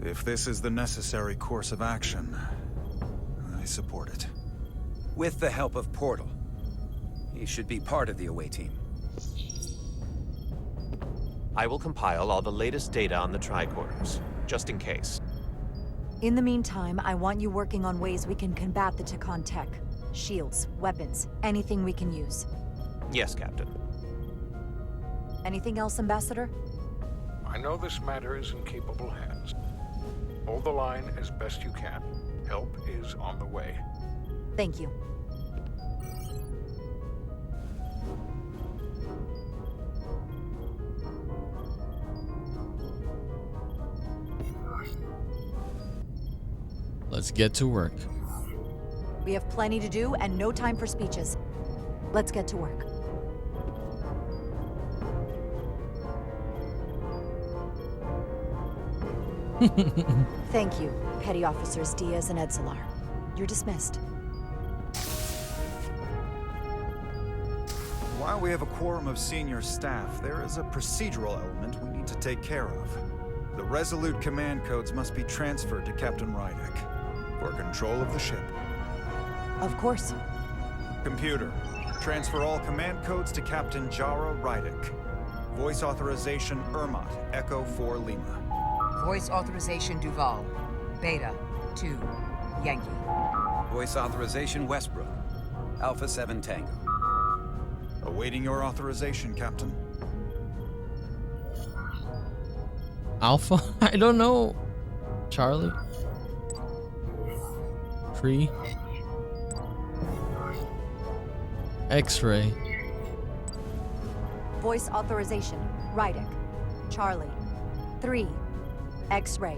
If this is the necessary course of action, I support it. With the help of Portal. He should be part of the away team. I will compile all the latest data on the tricorders, just in case. In the meantime, I want you working on ways we can combat the Takan tech. Shields, weapons, anything we can use. Yes, Captain. Anything else, Ambassador? I know this matter is in capable hands. Hold the line as best you can. Help is on the way. Thank you. Let's get to work. We have plenty to do and no time for speeches. Let's get to work. Thank you, Petty Officers Diaz and Edsalar. You're dismissed. While we have a quorum of senior staff, there is a procedural element we need to take care of. The Resolute command codes must be transferred to Captain Rydek for control of the ship. Of course. Computer, transfer all command codes to Captain Jara Rydek. Voice authorization Ermot, Echo 4 Lima. Voice authorization Duval. Beta 2 Yankee. Voice authorization Westbrook. Alpha 7 Tango. Awaiting your authorization, Captain. Alpha? I don't know. Charlie? Tree? X-ray. Voice authorization, Rydek. Charlie. 3. X-ray.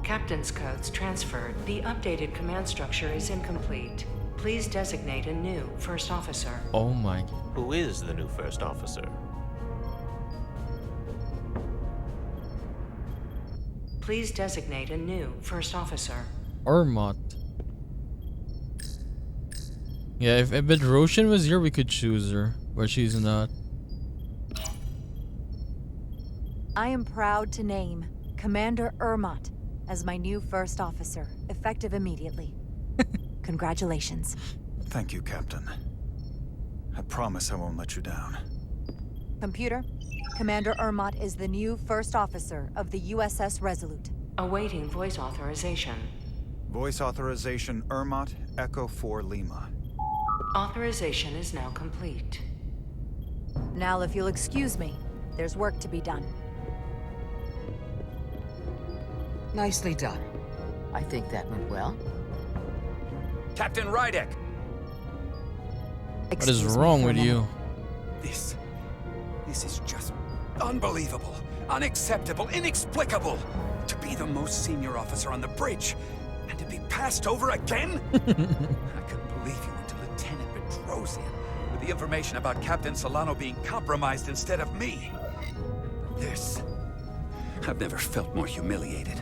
Captain's codes transferred. The updated command structure is incomplete. Please designate a new first officer. Oh my. Who is the new first officer? Please designate a new first officer. Ermot. Yeah, if Bedrosian was here, we could choose her, but she's not. I am proud to name Commander Ermot as my new first officer, effective immediately. Congratulations. Thank you, Captain. I promise I won't let you down. Computer, Commander Ermot is the new first officer of the USS Resolute. Awaiting voice authorization. Voice authorization Ermot, Echo 4 Lima. Authorization is now complete. Now, if you'll excuse me, there's work to be done. Nicely done. I think that went well. Captain Rydek! What is wrong with you? This is just unbelievable, unacceptable, inexplicable. To be the most senior officer on the bridge, and to be passed over again? I couldn't believe you went to Lieutenant Bedrosian with the information about Captain Solano being compromised instead of me. This... I've never felt more humiliated.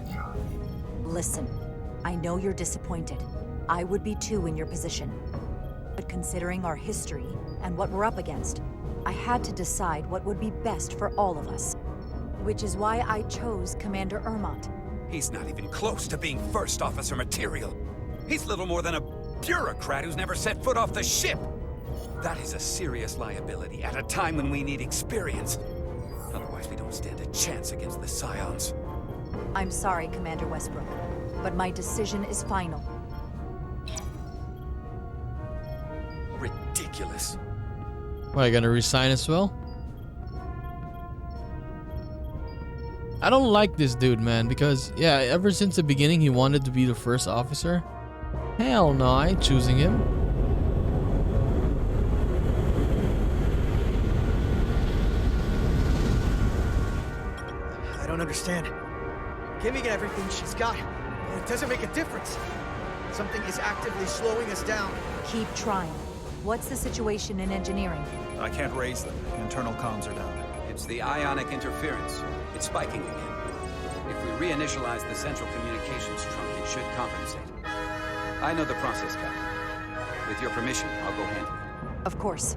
Listen, I know you're disappointed. I would be too in your position. But considering our history and what we're up against, I had to decide what would be best for all of us. Which is why I chose Commander Ermot. He's not even close to being first officer material. He's little more than a bureaucrat who's never set foot off the ship. That is a serious liability at a time when we need experience. Otherwise, we don't stand a chance against the Scions. I'm sorry, Commander Westbrook, but my decision is final. Ridiculous. What, you gonna resign as well? I don't like this dude, man, because, yeah, ever since the beginning he wanted to be the first officer. Hell no, I ain't choosing him. I don't understand. Giving everything she's got, it doesn't make a difference. Something is actively slowing us down. Keep trying. What's the situation in engineering? I can't raise them. Internal comms are down. It's the ionic interference. It's spiking again. If we reinitialize the central communications trunk, it should compensate. I know the process, Captain. With your permission, I'll go handle it. Of course.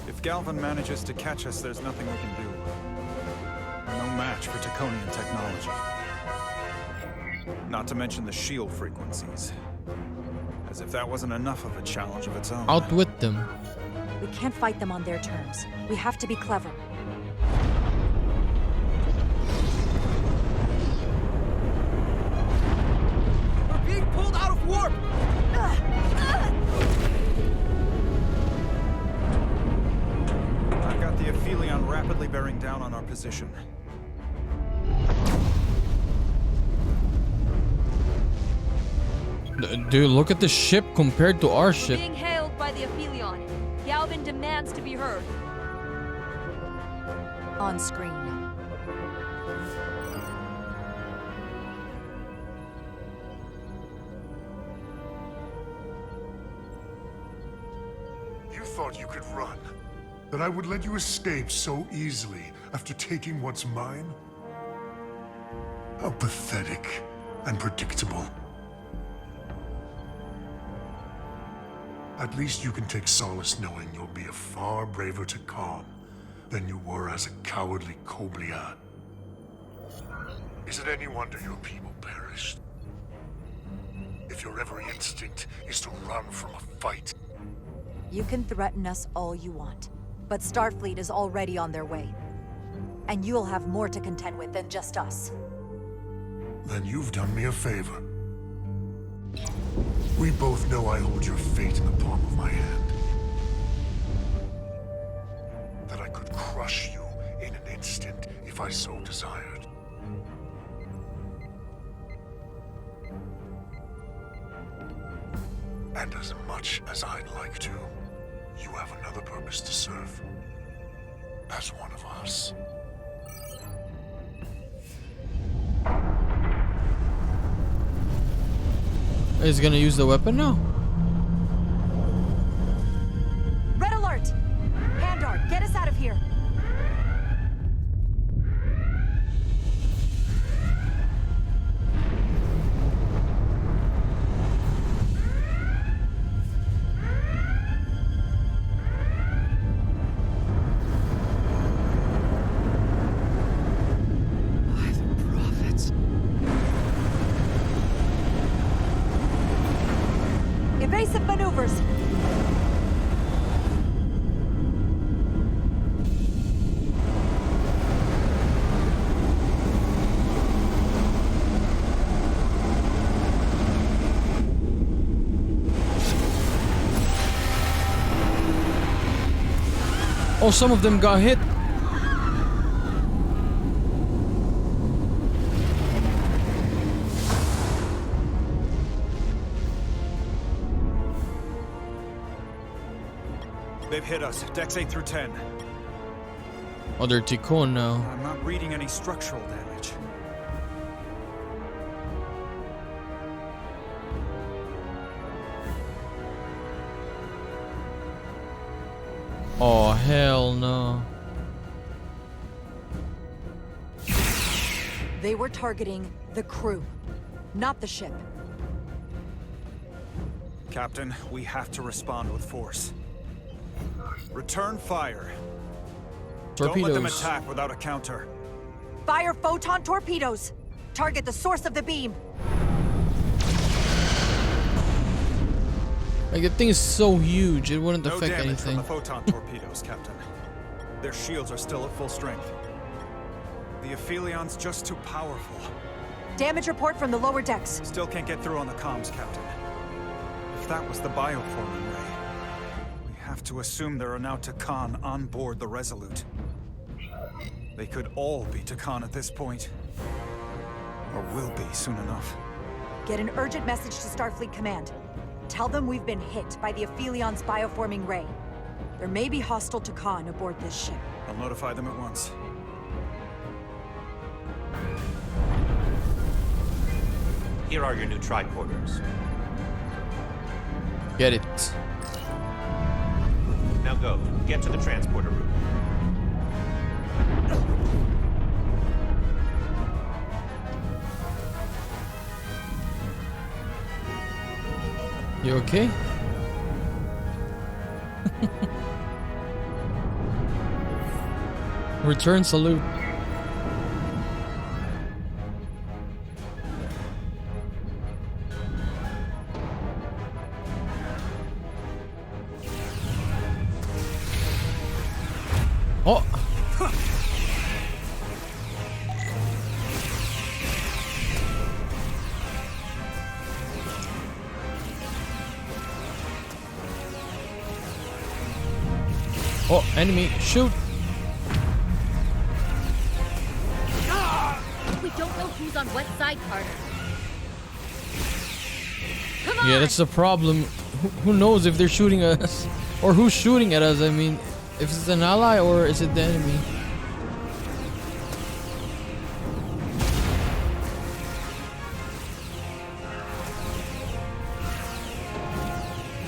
If Galvin manages to catch us, there's nothing we can do. We're no match for Taconian technology. Not to mention the shield frequencies. As if that wasn't enough of a challenge of its own. Outwit them. We can't fight them on their terms. We have to be clever. We're being pulled out of warp! I've got the Aphelion rapidly bearing down on our position. Dude, look at the ship compared to our ship. Being hailed by the Aphelion. Galvin demands to be heard. On screen. You thought you could run? That I would let you escape so easily after taking what's mine? How pathetic and predictable. At least you can take solace knowing you'll be a far braver Takan than you were as a cowardly Kobliad. Is it any wonder your people perished? If your every instinct is to run from a fight. You can threaten us all you want, but Starfleet is already on their way. And you'll have more to contend with than just us. Then you've done me a favor. We both know I hold your fate in the palm of my hand. That I could crush you in an instant if I so desired. And as much as I'd like to, you have another purpose to serve. As one of us. He's gonna use the weapon now? Red alert! Pandar, get us out of here! Oh, some of them got hit. They've hit us. Decks 8 through 10. Oh, they're Tikkun now. I'm not reading any structural damage. Oh, hell no. They were targeting the crew, not the ship. Captain, we have to respond with force. Return fire. Torpedoes. Don't let them attack without a counter. Fire photon torpedoes! Target the source of the beam! Like, the thing is so huge, it wouldn't No affect damage anything. from the photon torpedoes, Captain. Their shields are still at full strength. The Aphilion's just too powerful. Damage report from the lower decks. Still can't get through on the comms, Captain. If that was the bioforming ray, we have to assume there are now Tikkun on board the Resolute. They could all be Tikkun at this point. Or will be soon enough. Get an urgent message to Starfleet Command. Tell them we've been hit by the Aphilion's bioforming ray. There may be hostile Tikkun aboard this ship. I'll notify them at once. Here are your new tricorders. Get it. Now go. Get to the transporter room. You okay? Return salute. Oh! Oh, enemy, shoot! We don't know who's on what side, Carter. Come on! Yeah, that's the problem. Who knows if they're shooting us? Or who's shooting at us, I mean. If it's an ally or is it the enemy?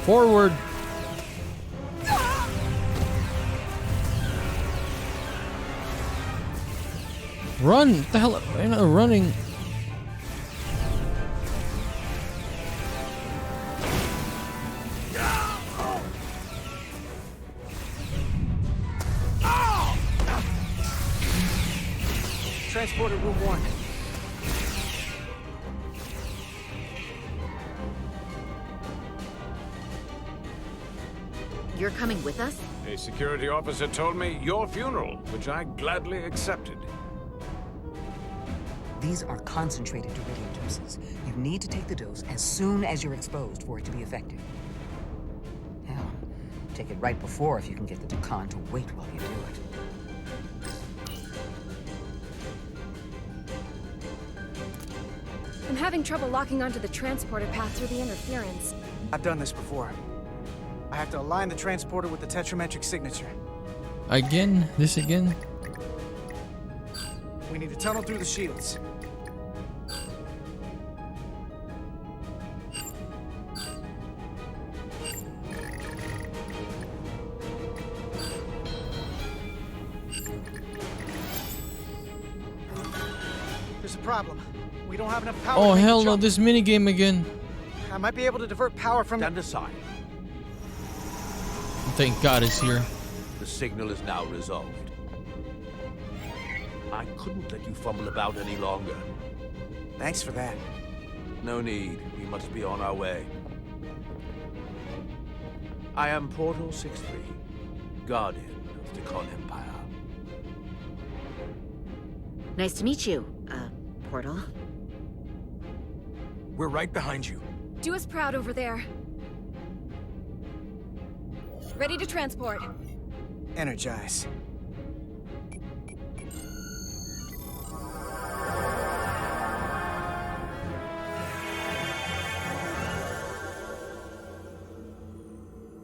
Forward! Run! What the hell? Why not running? Transporter room 1. You're coming with us? A security officer told me your funeral, which I gladly accepted. These are concentrated iridium doses. You need to take the dose as soon as you're exposed for it to be effective. Hell, take it right before if you can get the Tikkun to wait while you do it. I'm having trouble locking onto the transporter path through the interference. I've done this before. I have to align the transporter with the tetrametric signature. Again? This again? We need to tunnel through the shields. There's a problem. We don't have enough power. Oh to make the hell no, jump. this minigame again. I might be able to divert power from. Stand aside. Thank God it's here. The signal is now resolved. I couldn't let you fumble about any longer. Thanks for that. No need. We must be on our way. I am Portal 63, Guardian of the Tikkun Empire. Nice to meet you, Portal. We're right behind you. Do us proud over there. Ready to transport. energize.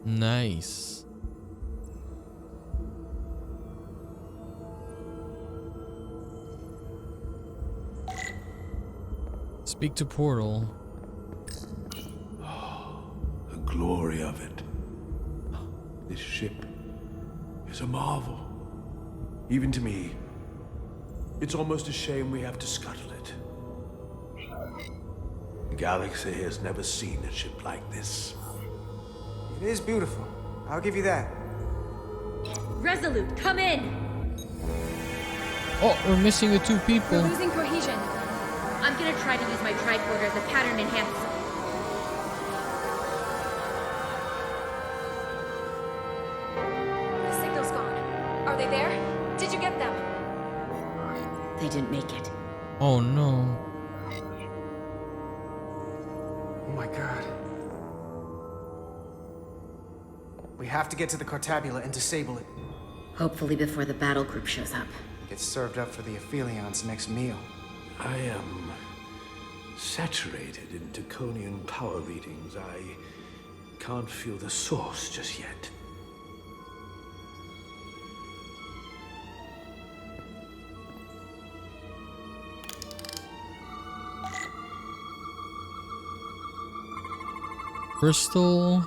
Nice. Speak to portal. The glory of it. This ship is a marvel. Even to me, it's almost a shame we have to scuttle it. The galaxy has never seen a ship like this. It is beautiful. I'll give you that. Resolute, come in! Oh, we're missing the two people. We're losing cohesion. I'm gonna try to use my tricorder as a pattern enhancer. The signal's gone. Are they there? Did you get them? They didn't make it. Oh no. Oh my god. We have to get to the Cartabula and disable it. Hopefully before the battle group shows up. Get served up for the Aphelions' next meal. I am saturated in Draconian power readings. I can't feel the source just yet. Crystal.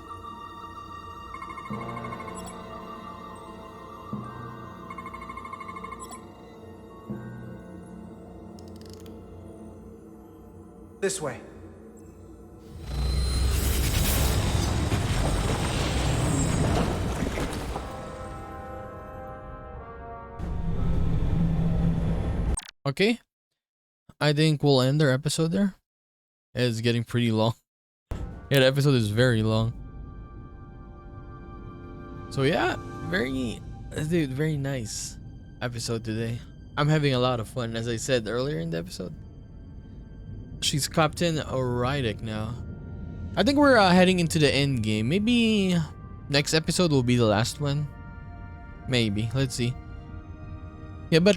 This way. Okay. I think we'll end our episode there. It's getting pretty long. Yeah, the episode is very long. So yeah, very nice episode today. I'm having a lot of fun, as I said earlier in the episode. She's Captain Rydek now. I think we're heading into the end game. Maybe next episode will be the last one. Maybe. Let's see. Yeah, but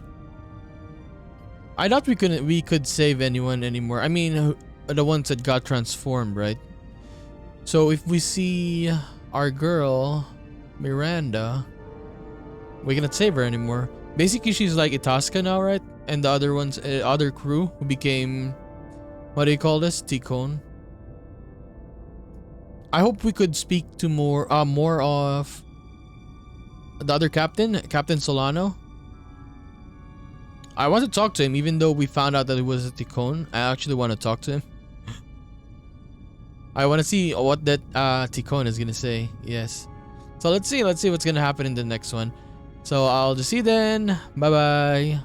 I thought we could save anyone anymore. I mean, the ones that got transformed, right? So if we see our girl Miranda, we cannot save her anymore. Basically, she's like Itasca now, right? And the other ones, other crew who became, what do you call this? Tikhon. I hope we could speak to more of the other captain, Captain Solano. I want to talk to him, even though we found out that it was a Tikhon. I actually want to talk to him. I want to see what that Tikhon is gonna say. Yes. So let's see what's gonna happen in the next one. So I'll just see you then. Bye bye.